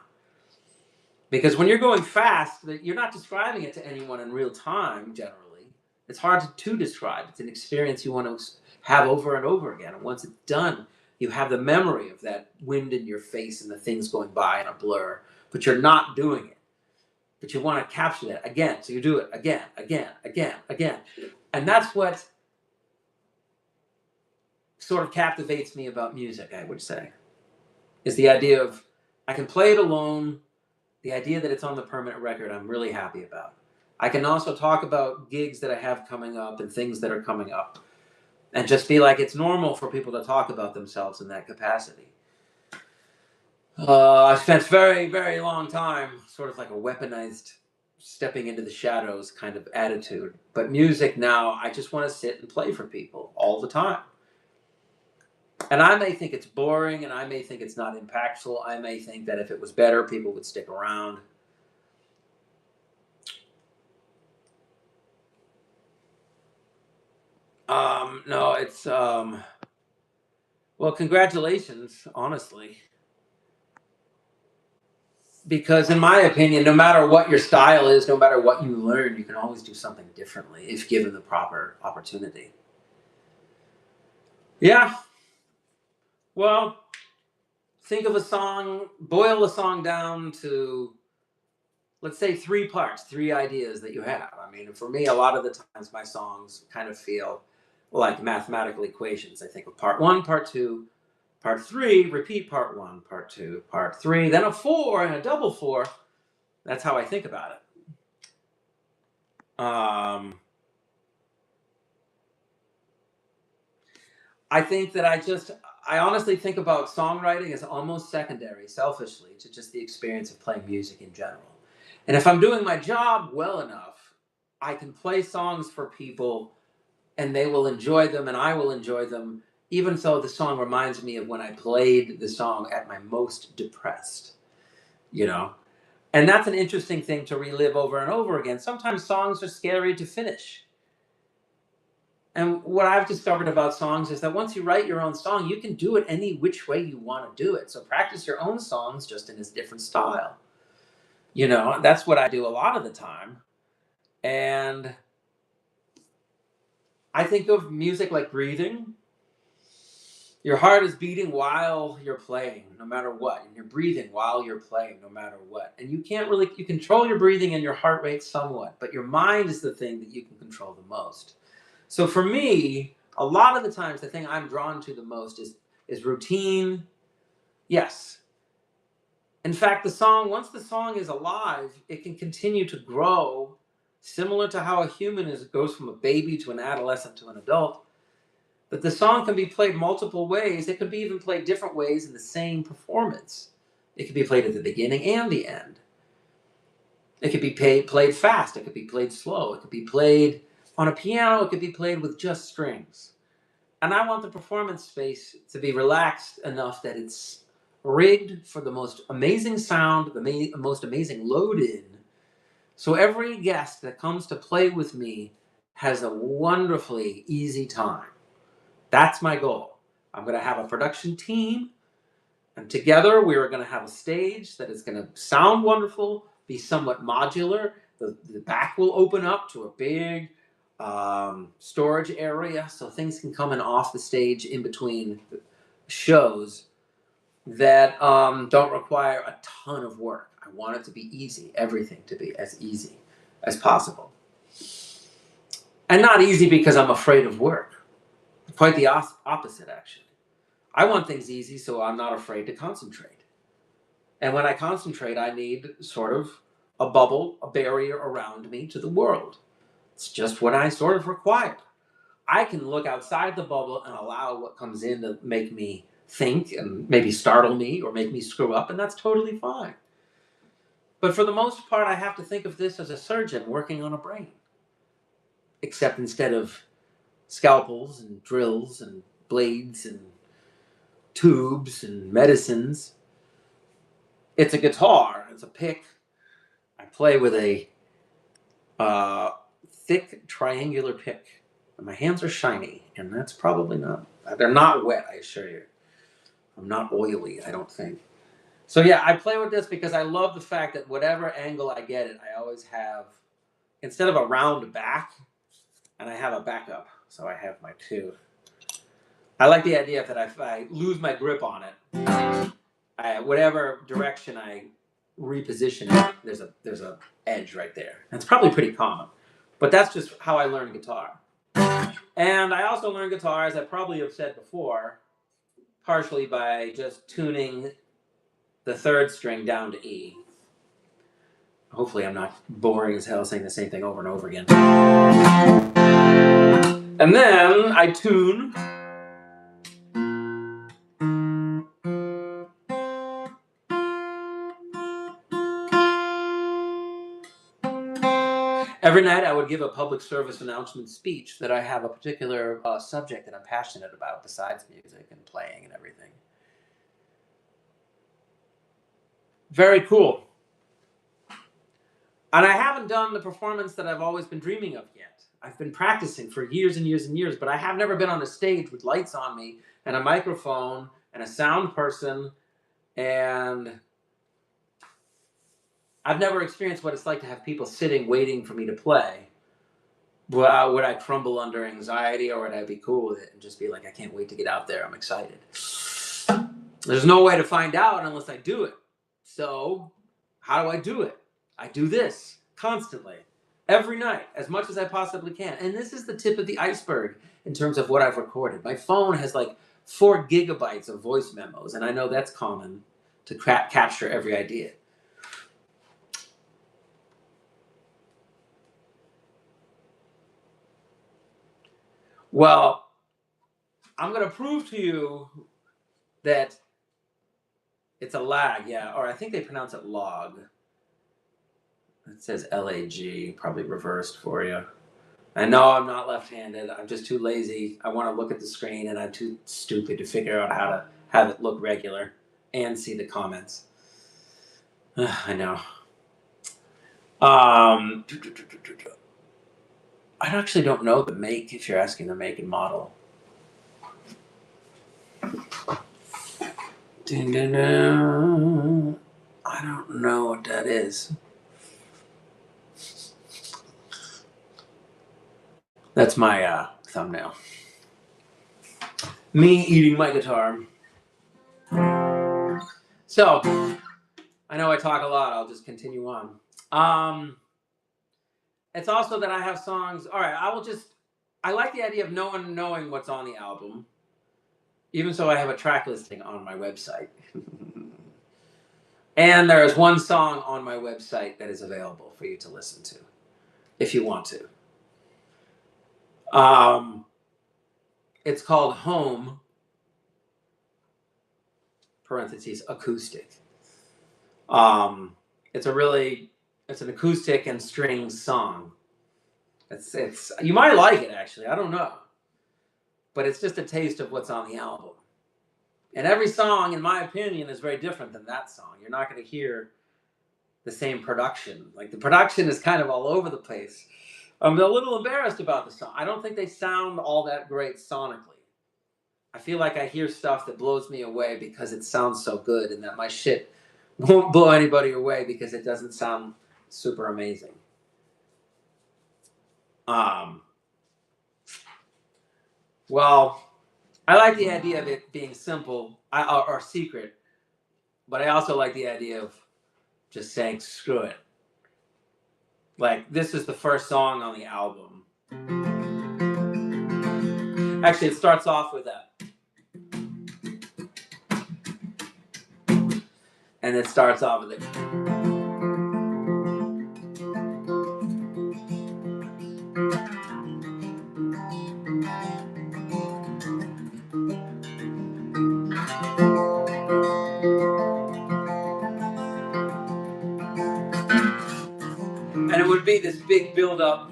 Because when you're going fast, you're not describing it to anyone in real time, generally. It's hard to describe. It's an experience you want to have over and over again. And once it's done, you have the memory of that wind in your face and the things going by in a blur. But you're not doing it. But you want to capture that again. So you do it again, again, again, again. And that's what sort of captivates me about music, I would say, is the idea of I can play it alone. The idea that it's on the permanent record, I'm really happy about. I can also talk about gigs that I have coming up and things that are coming up and just be like, it's normal for people to talk about themselves in that capacity. I spent very, very long time sort of like a weaponized stepping into the shadows kind of attitude. But music now, I just want to sit and play for people all the time. And I may think it's boring and I may think it's not impactful. I may think that if it was better, people would stick around. No, it's, well, congratulations, honestly. Because in my opinion, no matter what your style is, no matter what you learn, you can always do something differently if given the proper opportunity. Yeah. Well, think of a song, boil a song down to, let's say, 3 parts, 3 ideas that you have. I mean, for me, a lot of the times my songs kind of feel like mathematical equations. I think of part 1, part 2, part 3, repeat part 1, part 2, part 3, then a 4 and a double 4. That's how I think about it. I think that I honestly think about songwriting as almost secondary, selfishly, to just the experience of playing music in general. And if I'm doing my job well enough, I can play songs for people and they will enjoy them and I will enjoy them, even though the song reminds me of when I played the song at my most depressed, you know? And that's an interesting thing to relive over and over again. Sometimes songs are scary to finish. And what I've discovered about songs is that once you write your own song, you can do it any which way you want to do it. So practice your own songs just in a different style. You know, that's what I do a lot of the time. And I think of music like breathing. Your heart is beating while you're playing, no matter what. And you're breathing while you're playing, no matter what. And you can't really, you control your breathing and your heart rate somewhat, but your mind is the thing that you can control the most. So for me, a lot of the times, the thing I'm drawn to the most is routine, Yes. In fact, once the song is alive, it can continue to grow, similar to how a human goes from a baby to an adolescent to an adult. But the song can be played multiple ways. It could be even played different ways in the same performance. It could be played at the beginning and the end. It could be played fast. It could be played slow. It could be played on a piano. It could be played with just strings. And I want the performance space to be relaxed enough that it's rigged for the most amazing sound, the most amazing load in. So every guest that comes to play with me has a wonderfully easy time. That's my goal. I'm going to have a production team, and together we are going to have a stage that is going to sound wonderful, be somewhat modular. The back will open up to a big storage area so things can come in off the stage in between shows that don't require a ton of work. I want it to be easy, everything to be as easy as possible. And not easy because I'm afraid of work. Quite the opposite, actually. I want things easy so I'm not afraid to concentrate. And when I concentrate, I need sort of a bubble, a barrier around me to the world. It's just what I sort of require. I can look outside the bubble and allow what comes in to make me think and maybe startle me or make me screw up, and that's totally fine. But for the most part, I have to think of this as a surgeon working on a brain. Except instead of scalpels and drills and blades and tubes and medicines, it's a guitar, it's a pick. I play with a thick triangular pick. And my hands are shiny, and that's probably not, they're not wet, I assure you. I'm not oily, I don't think. So yeah, I play with this because I love the fact that whatever angle I get it, I always have, instead of a round back, and I have a backup. So I have my two. I like the idea that if I lose my grip on it, whatever direction I reposition it, there's a edge right there. That's probably pretty common, but that's just how I learned guitar. And I also learned guitar, as I probably have said before, partially by just tuning the third string down to E. Hopefully I'm not boring as hell saying the same thing over and over again. And then I tune every night. I would give a public service announcement speech that I have a particular subject that I'm passionate about besides music and playing and everything. Very cool. And I haven't done the performance that I've always been dreaming of yet. I've been practicing for years and years and years, but I have never been on a stage with lights on me and a microphone and a sound person, and I've never experienced what it's like to have people sitting waiting for me to play. Would I crumble under anxiety, or would I be cool with it and just be like, I can't wait to get out there, I'm excited? There's no way to find out unless I do it. So how do I do it? I do this constantly, every night, as much as I possibly can. And this is the tip of the iceberg in terms of what I've recorded. My phone has like 4 gigabytes of voice memos, and I know that's common to capture every idea. Well, I'm going to prove to you that it's a lag, yeah, or I think they pronounce it log. It says LAG, probably reversed for you. I know I'm not left-handed. I'm just too lazy. I want to look at the screen, and I'm too stupid to figure out how to have it look regular and see the comments. I know. I actually don't know the make, if you're asking the make and model. I don't know what that is. That's my thumbnail. Me eating my guitar. So, I know I talk a lot. I'll just continue on. It's also that I have songs. All right, I like the idea of no one knowing what's on the album. Even so, I have a track listing on my website. And there is one song on my website that is available for you to listen to, if you want to. It's called Home, parentheses, acoustic. It's an acoustic and strings song. It's you might like it, actually. I don't know. But it's just a taste of what's on the album. And every song, in my opinion, is very different than that song. You're not going to hear the same production. Like, the production is kind of all over the place. I'm a little embarrassed about the song. I don't think they sound all that great sonically. I feel like I hear stuff that blows me away because it sounds so good, and that my shit won't blow anybody away because it doesn't sound super amazing. Well, I like the idea of it being simple or secret, but I also like the idea of just saying screw it. Like, this is the first song on the album. Actually, it starts off with that. And it starts off with it. And it would be this big build-up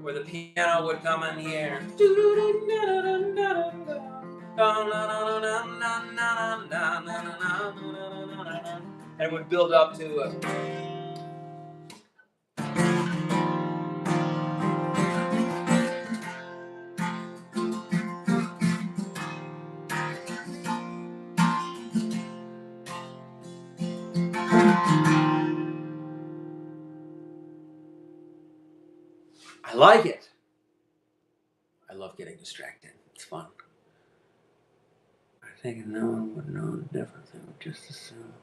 where the piano would come in the air. And it would build up to a... I like it. I love getting distracted. It's fun. I think no one would know the difference. They would just assume.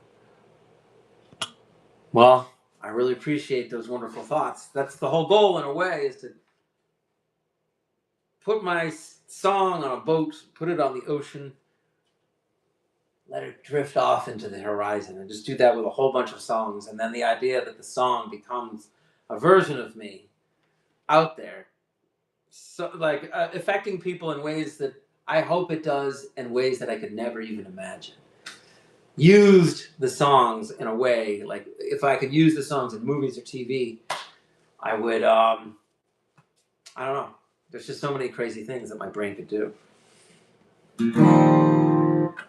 Well, I really appreciate those wonderful thoughts. That's the whole goal, in a way, is to put my song on a boat, put it on the ocean, let it drift off into the horizon, and just do that with a whole bunch of songs. And then the idea that the song becomes a version of me out there, so like affecting people in ways that I hope it does, in ways that I could never even imagine. Used the songs in a way, like if I could use the songs in movies or TV, I would, I don't know. There's just so many crazy things that my brain could do.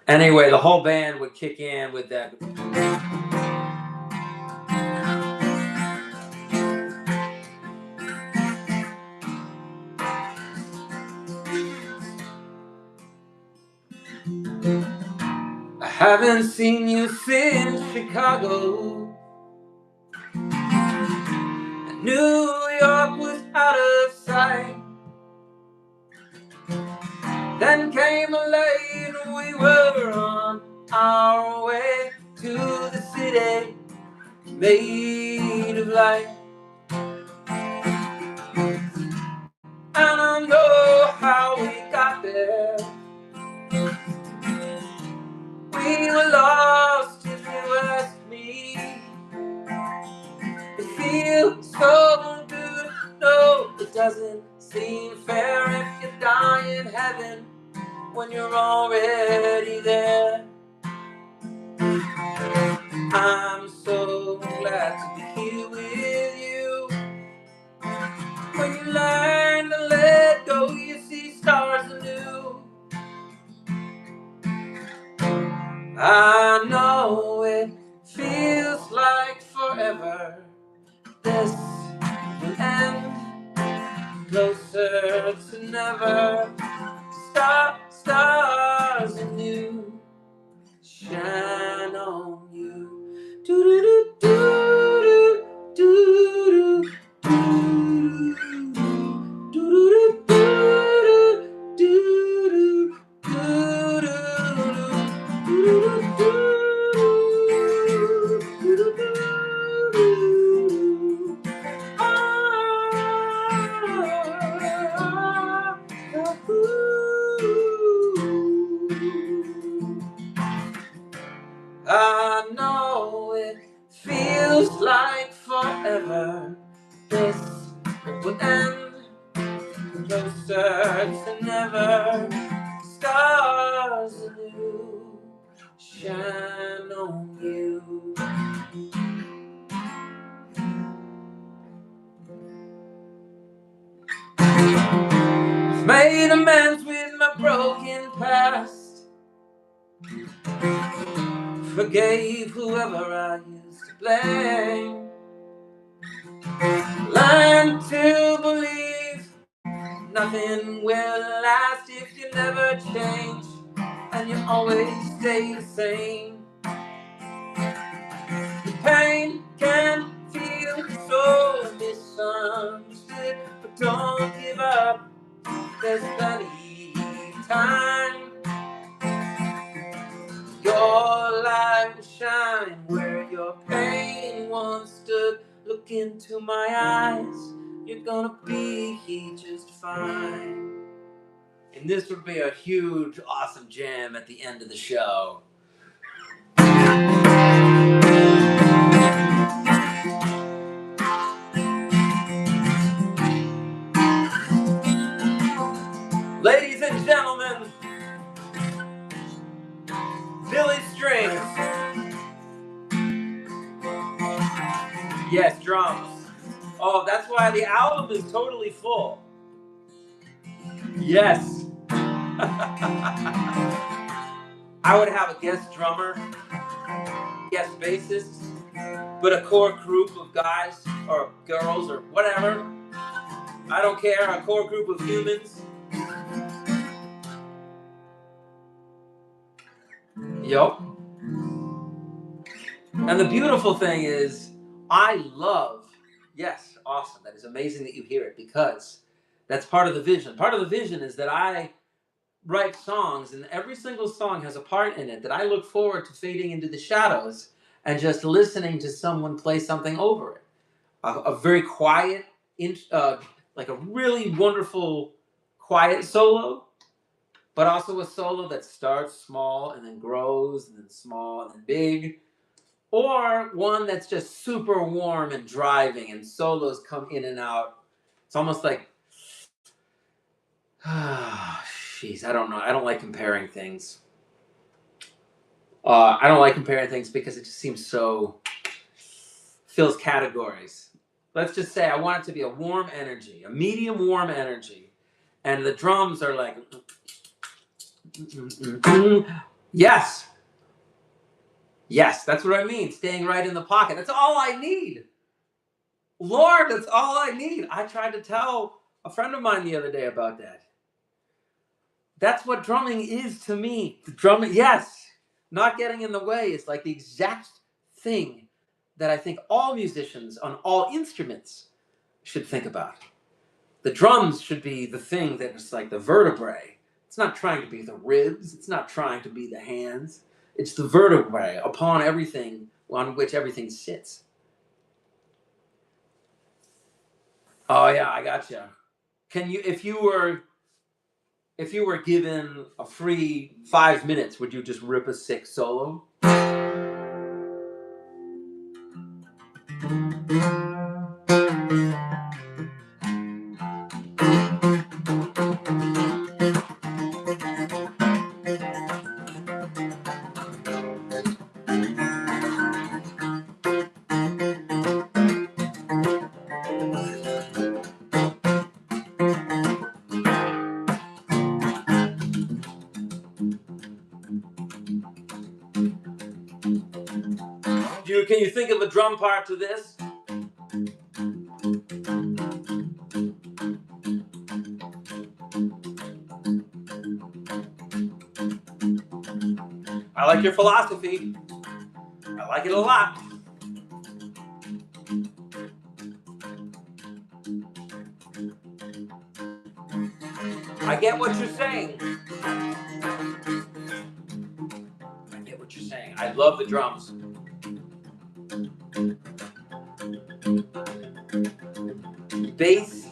Anyway, the whole band would kick in with that. I haven't seen you since Chicago. And New York was out of sight. Then came LA and we were on our way to the city made of light. I don't know how we got there. We were lost if you ask me. It feels so good. No, it doesn't seem fair if you die in heaven when you're already there. I'm so glad to be here with you. When you learn to let go, you see stars anew. I know it feels like forever. This will end closer to never. Stars anew shine on you. Do do do do do do do do do do do stars anew shine on you. Made amends with my broken past, forgave whoever I used to blame, learned to believe nothing will last if you never change and you always stay the same. The pain can feel so misunderstood, but don't give up, there's plenty of time. Your light will shine where your pain once stood. Look into my eyes, you're gonna be just fine. And this would be a huge, awesome jam at the end of the show. Ladies and gentlemen, Billy Strings. Yes, drums. Oh, that's why the album is totally full. Yes. I would have a guest drummer, guest bassist, but a core group of guys or girls or whatever. I don't care, a core group of humans. Yup. And the beautiful thing is, I love, yes, awesome. That is amazing that you hear it because that's part of the vision. Part of the vision is that I write songs and every single song has a part in it that I look forward to fading into the shadows and just listening to someone play something over it. A very quiet, like a really wonderful quiet solo, but also a solo that starts small and then grows and then small and then big. Or one that's just super warm and driving and solos come in and out. It's almost like, jeez, I don't know. I don't like comparing things. I don't like comparing things because it just seems so, fills categories. Let's just say I want it to be a warm energy, a medium warm energy. And the drums are like, yes. Yes, that's what I mean. Staying right in the pocket. That's all I need. Lord, that's all I need. I tried to tell a friend of mine the other day about that. That's what drumming is to me. The drumming, yes, not getting in the way is like the exact thing that I think all musicians on all instruments should think about. The drums should be the thing that is like the vertebrae. It's not trying to be the ribs. It's not trying to be the hands. It's the vertebrae upon everything on which everything sits. Oh yeah, I gotcha. Can you, if you were given a free 5 minutes, would you just rip a sick solo? Can you think of a drum part to this? I like your philosophy. I like it a lot. I get what you're saying. I get what you're saying. I love the drums. Bass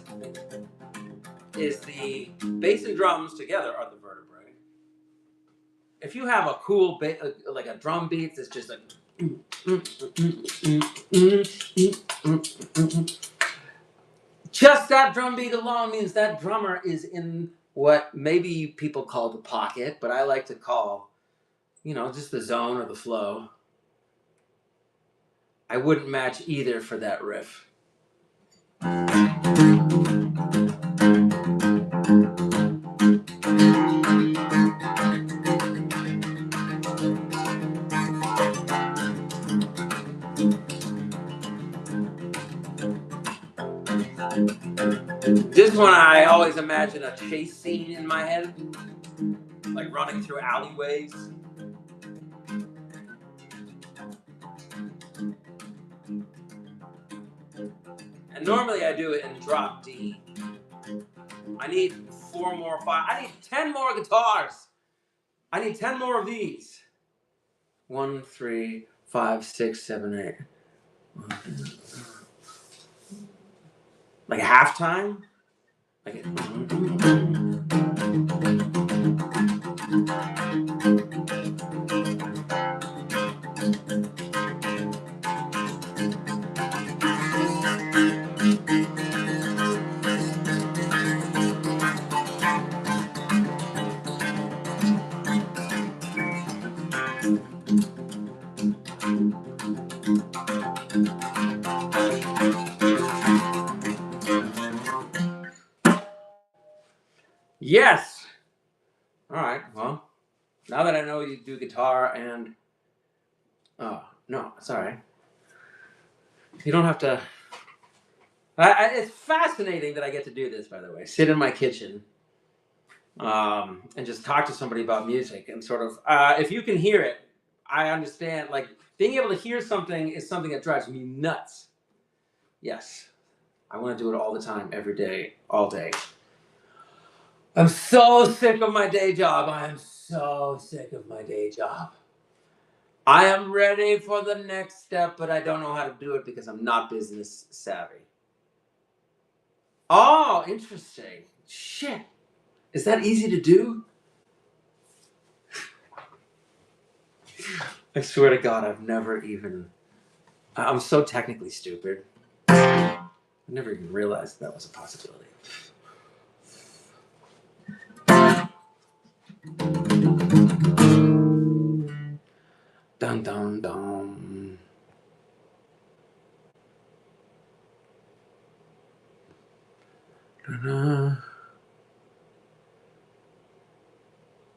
and drums together are the vertebrae. If you have a cool like a drum beat that's just like just that drum beat alone means that drummer is in what maybe people call the pocket, but I like to call, just the zone or the flow. I wouldn't match either for that riff. This one, I always imagine a chase scene in my head, like running through alleyways. And normally I do it in drop D. I need 4 more, 5. I need 10 more guitars. I need 10 more of these. 1, 3, 5, 6, 7, 8. Like a halftime? Like a... Yes! Alright, well, now that I know you do guitar and... Oh, no, sorry. You don't have to... it's fascinating that I get to do this, by the way. Sit in my kitchen and just talk to somebody about music and sort of... if you can hear it, I understand. Like, being able to hear something is something that drives me nuts. Yes. I want to do it all the time, every day, all day. I'm so sick of my day job. I am so sick of my day job. I am ready for the next step, but I don't know how to do it because I'm not business savvy. Oh, interesting. Shit. Is that easy to do? I swear to God, I've never even... I'm so technically stupid. I never even realized that was a possibility. Dun dun dun.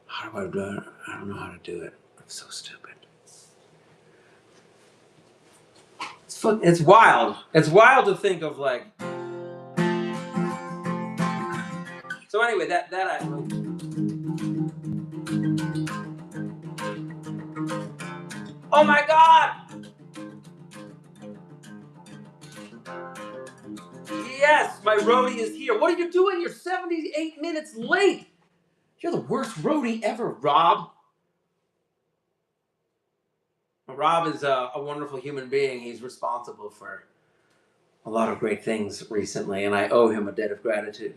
How do I do it? I don't know how to do it. I'm so stupid. It's wild. It's wild to think of, like... So anyway, that I... Oh my God! Yes, my roadie is here. What are you doing? You're 78 minutes late. You're the worst roadie ever, Rob. Rob is a wonderful human being. He's responsible for a lot of great things recently, and I owe him a debt of gratitude.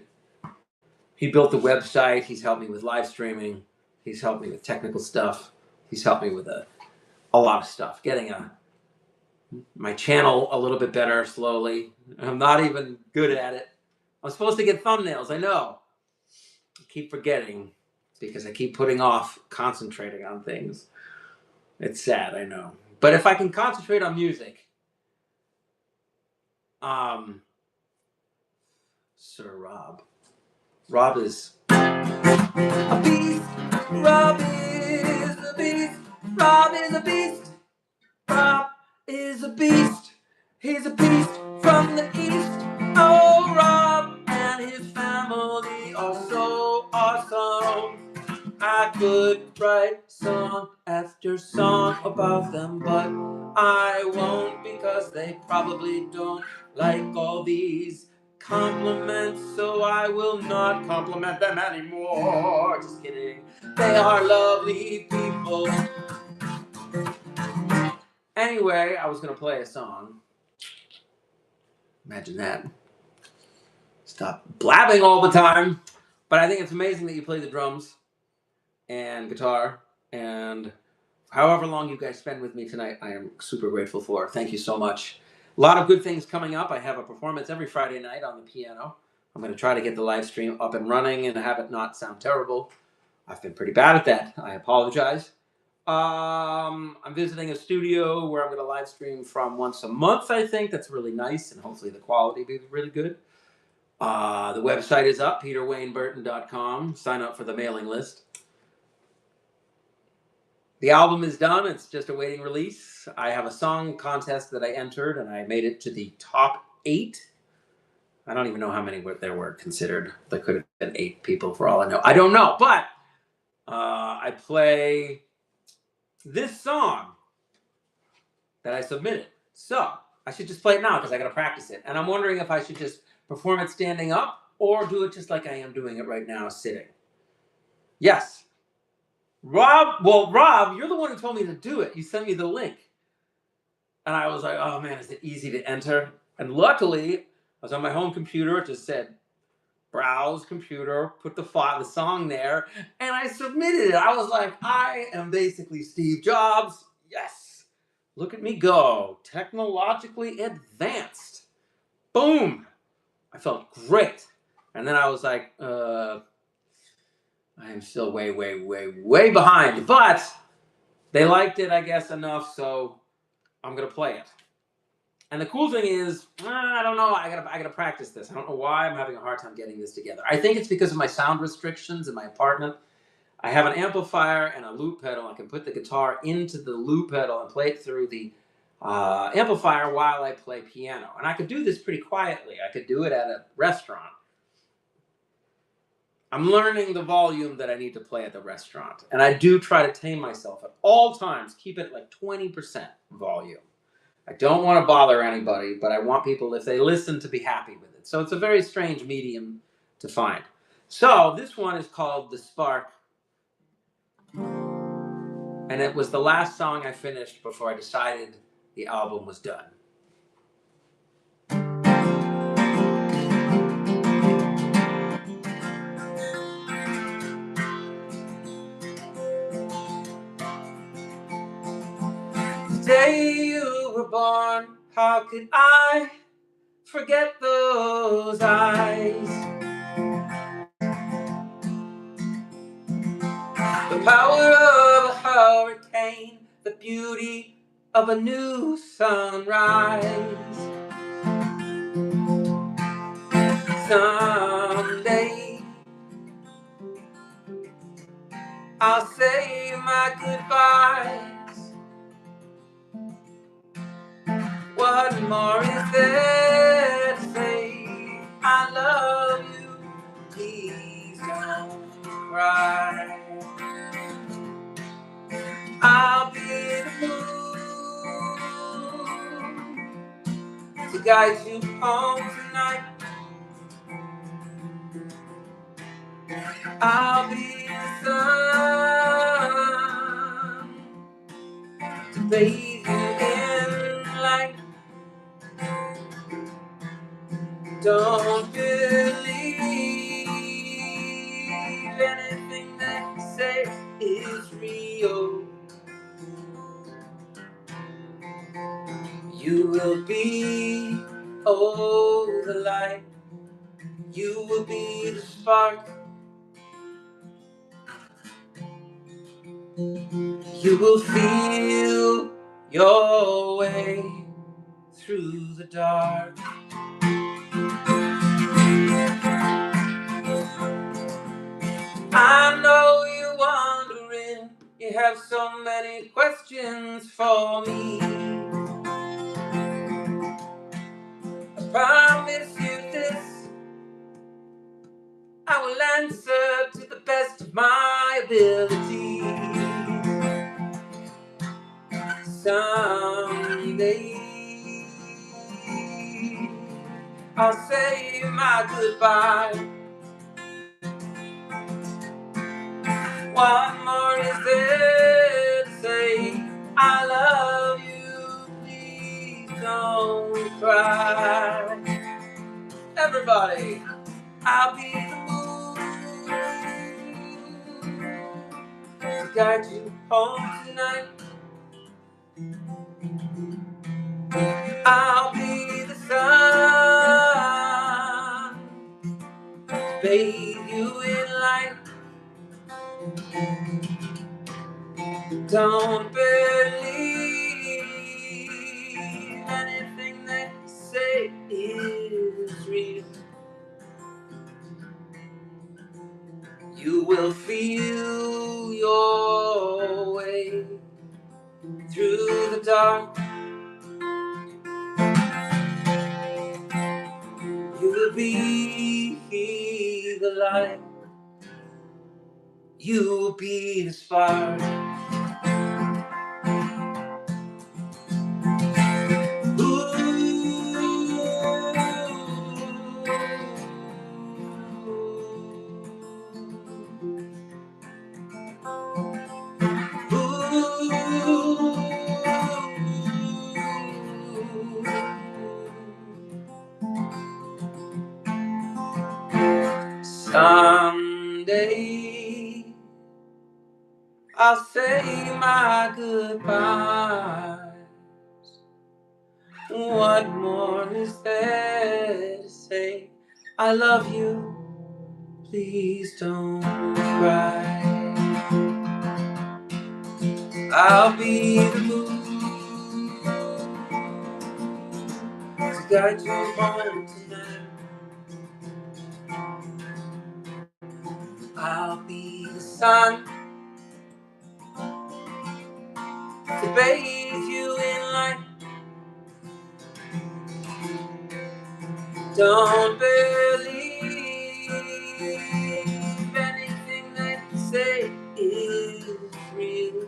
He built the website. He's helped me with live streaming. He's helped me with technical stuff. He's helped me with a lot of stuff. Getting my channel a little bit better slowly. I'm not even good at it. I'm supposed to get thumbnails. I know. I keep forgetting because I keep putting off concentrating on things. It's sad, I know. But if I can concentrate on music, Sir Rob. Rob is a beast. Rob is a beast. Rob is a beast. Rob is a beast. He's a beast from the east. Oh, Rob and his family are so awesome. I could write song after song about them, but I won't because they probably don't like all these compliments, so I will not compliment them anymore. Just kidding. They are lovely people. Anyway, I was going to play a song. Imagine that. Stop blabbing all the time. But I think it's amazing that you play the drums and guitar, and however long you guys spend with me tonight, I am super grateful for. Thank you so much. A lot of good things coming up. I have a performance every Friday night on the piano. I'm going to try to get the live stream up and running and have it not sound terrible. I've been pretty bad at that. I apologize. I'm visiting a studio where I'm going to live stream from once a month, I think. That's really nice, and hopefully the quality will be really good. The website is up, peterwayneburton.com. Sign up for the mailing list. The album is done. It's just awaiting release. I have a song contest that I entered, and I made it to the top 8. I don't even know how many there were considered. There could have been 8 people for all I know. I don't know, but I play this song that I submitted. So I should just play it now because I got to practice it. And I'm wondering if I should just perform it standing up or do it just like I am doing it right now, sitting. Yes. Rob, you're the one who told me to do it. You sent me the link. And I was like, oh man, is it easy to enter? And luckily, I was on my home computer. It just said, browse computer, put the song there, and I submitted it. I was like, I am basically Steve Jobs. Yes. Look at me go. Technologically advanced. Boom. I felt great. And then I was like, I am still way, way, way, way behind. But they liked it, I guess, enough, so I'm going to play it. And the cool thing is, I don't know, I gotta practice this. I don't know why I'm having a hard time getting this together. I think it's because of my sound restrictions in my apartment. I have an amplifier and a loop pedal. I can put the guitar into the loop pedal and play it through the amplifier while I play piano. And I could do this pretty quietly. I could do it at a restaurant. I'm learning the volume that I need to play at the restaurant. And I do try to tame myself at all times. Keep it like 20% volume. I don't want to bother anybody, but I want people, if they listen, to be happy with it. So it's a very strange medium to find. So this one is called The Spark. And it was the last song I finished before I decided the album was done. The day you were born, how could I forget those eyes? The power of a hurricane, the beauty of a new sunrise. Someday I'll say my goodbyes. What more is there to say? I love you, please don't cry. I'll be the moon to guide you home tonight. I'll be the sun to bathe you in light. Don't believe anything that you say is real. You will be, oh, the light. You will be the spark. You will feel your way through the dark. I know you're wondering, you have so many questions for me. I promise you this, I will answer to the best of my ability. Someday I'll say my goodbye. What more is there to say? I love you, please don't cry. Everybody, I'll be the moon to guide you home tonight. I'll be the sun bathe you in light. Don't believe anything they say is real. You will feel your way through the dark. You will be the light. You will be the spark. Someday I'll say my goodbyes. What more is there to say? I love you, please don't cry. I'll be the moon to guide you home tonight. I'll be the sun to bathe you in light. Don't believe anything that you say is real.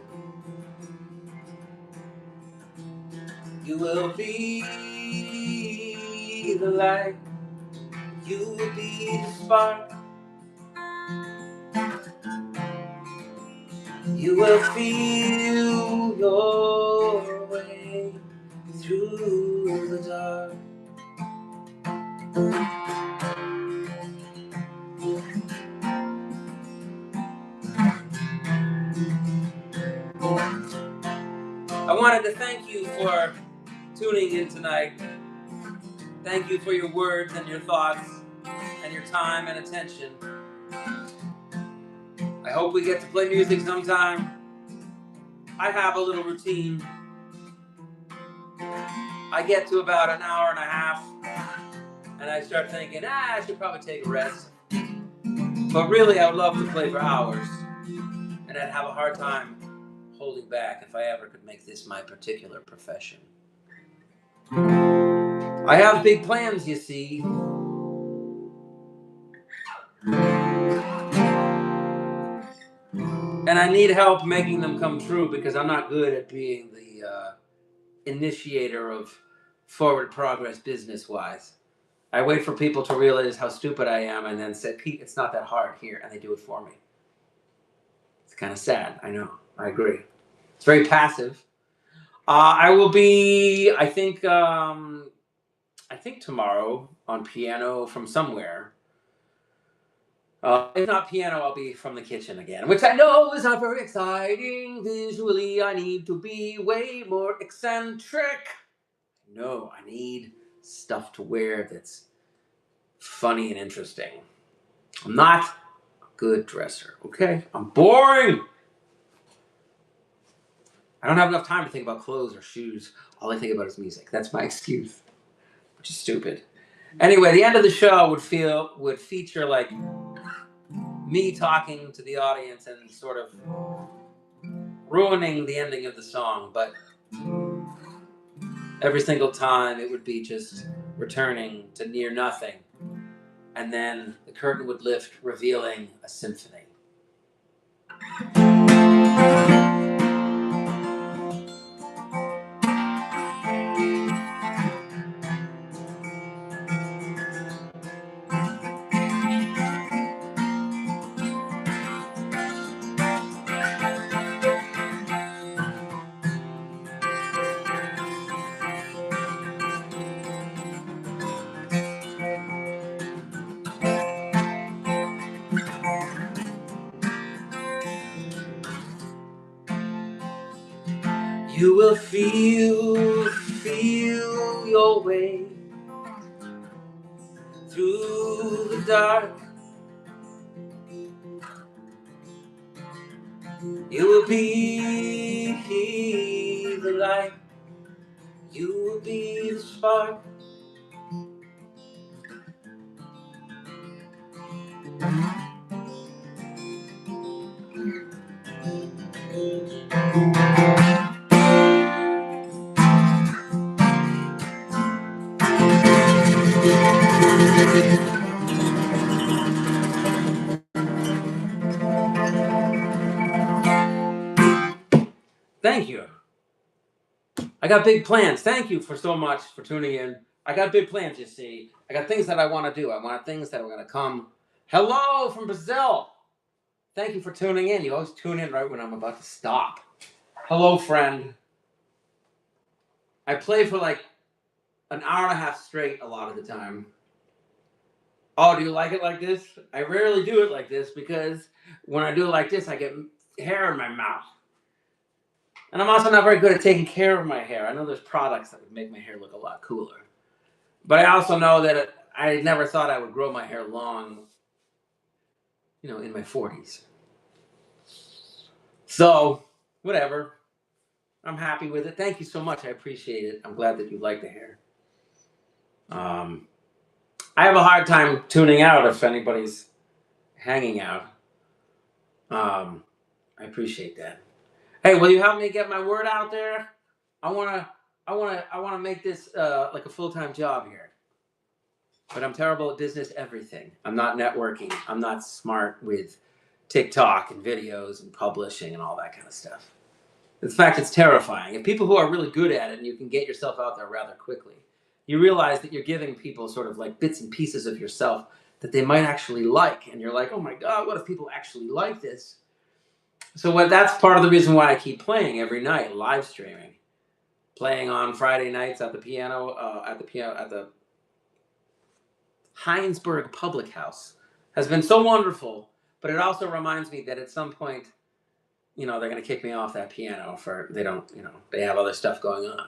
You will be the light. You will be the spark. You will feel your way through the dark. I wanted to thank you for tuning in tonight. Thank you for your words and your thoughts and your time and attention. I hope we get to play music sometime. I have a little routine. I get to about an hour and a half and I start thinking, I should probably take a rest. But really, I would love to play for hours. And I'd have a hard time holding back if I ever could make this my particular profession. I have big plans, you see. And I need help making them come true because I'm not good at being the initiator of forward progress business-wise. I wait for people to realize how stupid I am and then say, Pete, it's not that hard here, and they do it for me. It's kind of sad, I know. I agree. It's very passive. I will be, I think tomorrow on piano from somewhere. If not piano, I'll be from the kitchen again, which I know is not very exciting. Visually, I need to be way more eccentric. No, I need stuff to wear that's funny and interesting. I'm not a good dresser, okay? I'm boring. I don't have enough time to think about clothes or shoes. All I think about is music. That's my excuse, which is stupid. Anyway, the end of the show would feature like me talking to the audience and sort of ruining the ending of the song, but every single time it would be just returning to near nothing, and then the curtain would lift, revealing a symphony. You will feel your way through the dark. You will be the light. You will be the spark. Thank you. I got big plans. Thank you for so much for tuning in. I got big plans, you see. I got things that I want to do. I want things that are going to come. Hello from Brazil. Thank you for tuning in. You always tune in right when I'm about to stop. Hello, friend. I play for like an hour and a half straight a lot of the time. Oh, do you like it like this? I rarely do it like this because when I do it like this, I get hair in my mouth. And I'm also not very good at taking care of my hair. I know there's products that would make my hair look a lot cooler. But I also know that I never thought I would grow my hair long, in my 40s. So, whatever. I'm happy with it. Thank you so much. I appreciate it. I'm glad that you like the hair. I have a hard time tuning out if anybody's hanging out. I appreciate that. Hey, will you help me get my word out there? I wanna make this like a full-time job here. But I'm terrible at business everything. I'm not networking. I'm not smart with TikTok and videos and publishing and all that kind of stuff. In fact, it's terrifying. And people who are really good at it, and you can get yourself out there rather quickly, you realize that you're giving people sort of like bits and pieces of yourself that they might actually like. And you're like, oh my God, what if people actually like this? So that's part of the reason why I keep playing every night, live streaming. Playing on Friday nights at the piano, at the Heinsberg Public House has been so wonderful, but it also reminds me that at some point, they're going to kick me off that piano they have other stuff going on.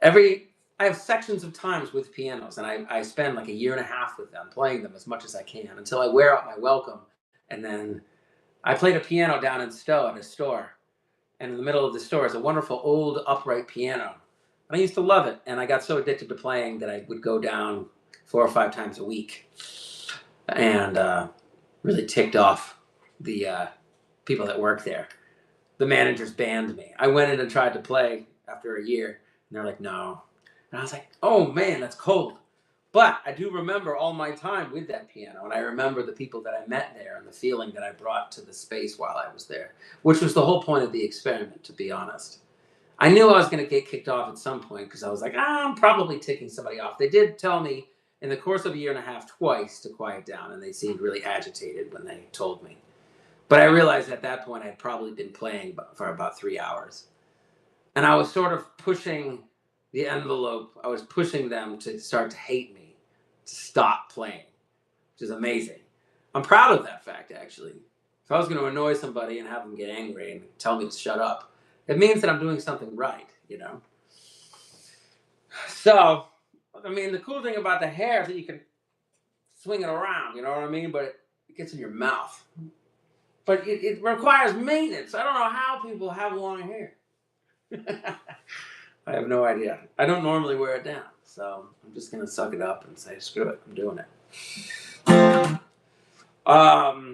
I have sections of times with pianos, and I spend like a year and a half with them, playing them as much as I can until I wear out my welcome. And then I played a piano down in Stowe at a store, and in the middle of the store is a wonderful old upright piano. And I used to love it, and I got so addicted to playing that I would go down 4 or 5 times a week, and really ticked off the people that work there. The managers banned me. I went in and tried to play after a year, and they're like, no. And I was like, oh man, that's cold. But I do remember all my time with that piano, and I remember the people that I met there and the feeling that I brought to the space while I was there, which was the whole point of the experiment, to be honest. I knew I was going to get kicked off at some point because I was like, I'm probably ticking somebody off. They did tell me in the course of a year and a half twice to quiet down, and they seemed really agitated when they told me. But I realized at that point I'd probably been playing for about 3 hours. And I was sort of pushing the envelope. I was pushing them to start to hate me, to stop playing, which is amazing. I'm proud of that fact, actually. If I was going to annoy somebody and have them get angry and tell me to shut up, it means that I'm doing something right, So, the cool thing about the hair is that you can swing it around, you know what I mean? But it gets in your mouth. But it requires maintenance. I don't know how people have long hair. I have no idea. I don't normally wear it down. So I'm just going to suck it up and say, screw it. I'm doing it. I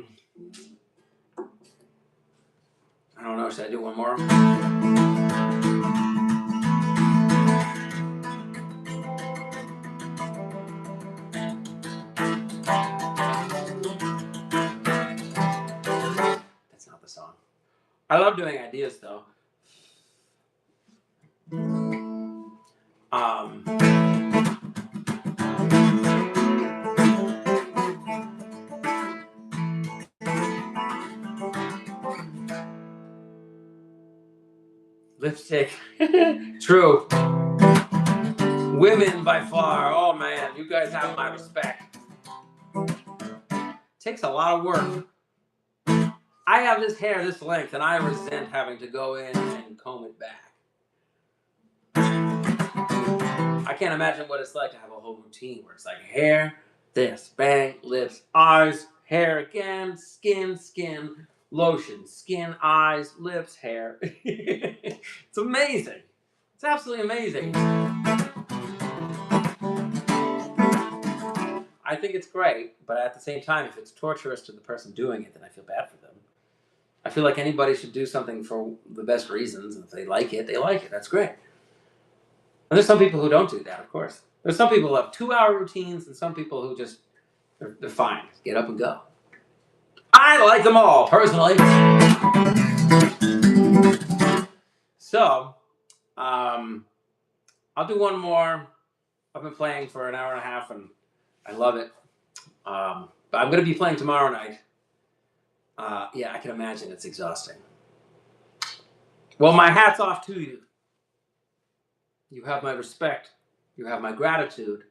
don't know. Should I do one more? That's not the song. I love doing ideas, though. Lipstick. True. Women by far. Oh man, you guys have my respect. Takes a lot of work. I have this hair this length, and I resent having to go in and comb it back. I can't imagine what it's like to have a whole routine where it's like hair, this, bang, lips, eyes, hair again, skin, lotion, skin, eyes, lips, hair. It's amazing. It's absolutely amazing. I think it's great, but at the same time, if it's torturous to the person doing it, then I feel bad for them. I feel like anybody should do something for the best reasons. If they like it, they like it. That's great. And there's some people who don't do that, of course. There's some people who have 2-hour routines, and some people who just, they're fine. Get up and go. I like them all, personally. So, I'll do one more. I've been playing for an hour and a half, and I love it. But I'm going to be playing tomorrow night. Yeah, I can imagine it's exhausting. Well, my hat's off to you. You have my respect. You have my gratitude.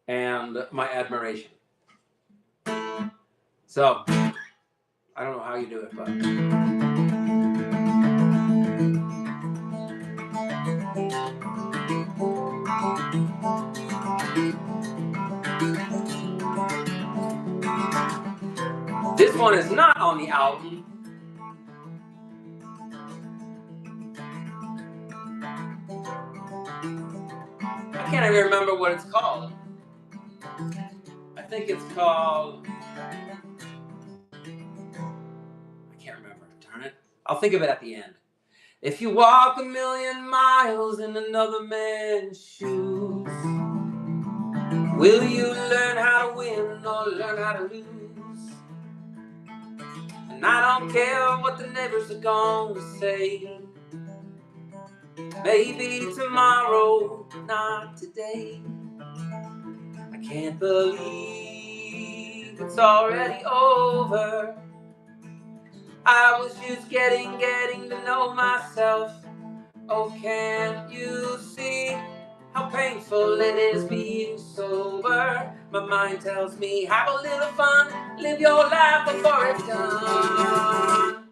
And my admiration. So, I don't know how you do it, but... This one is not on the album. I can't even remember what it's called. I think it's called... I can't remember, darn it. I'll think of it at the end. If you walk 1,000,000 miles in another man's shoes, will you learn how to win or learn how to lose? And I don't care what the neighbors are gonna say. Maybe tomorrow, not today. I can't believe it's already over. I was just getting to know myself. Oh, can't you see how painful it is being sober? My mind tells me, have a little fun, live your life before it's done.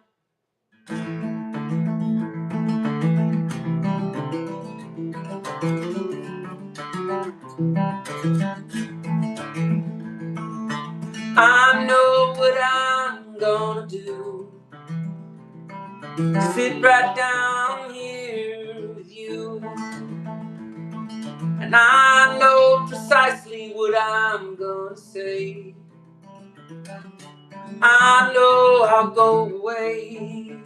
I know what I'm gonna do. Sit right down here with you. And I know precisely what I'm gonna say. I know I'll go away.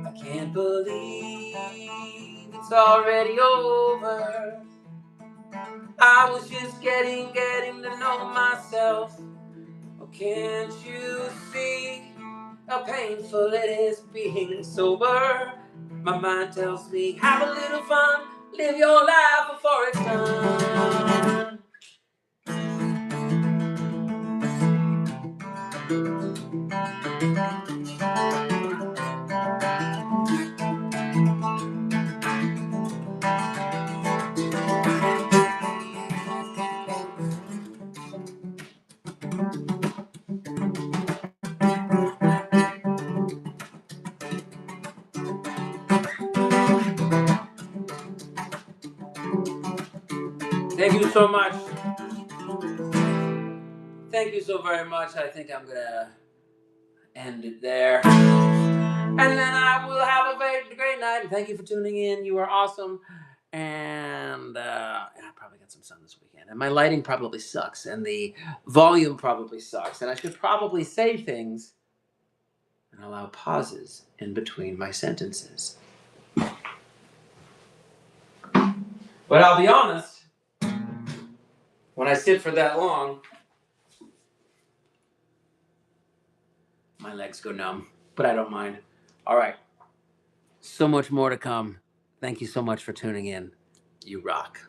I can't believe it's already over. I was just getting to know myself. Oh, can't you see how painful it is being sober? My mind tells me, have a little fun, live your life before it's done. Thank you so much. Thank you so very much. I think I'm gonna end it there. And then I will have a very great night. And thank you for tuning in. You are awesome. And I probably got some sun this weekend. And my lighting probably sucks. And the volume probably sucks. And I should probably say things and allow pauses in between my sentences. But I'll be honest. When I sit for that long, my legs go numb, but I don't mind. All right. So much more to come. Thank you so much for tuning in. You rock.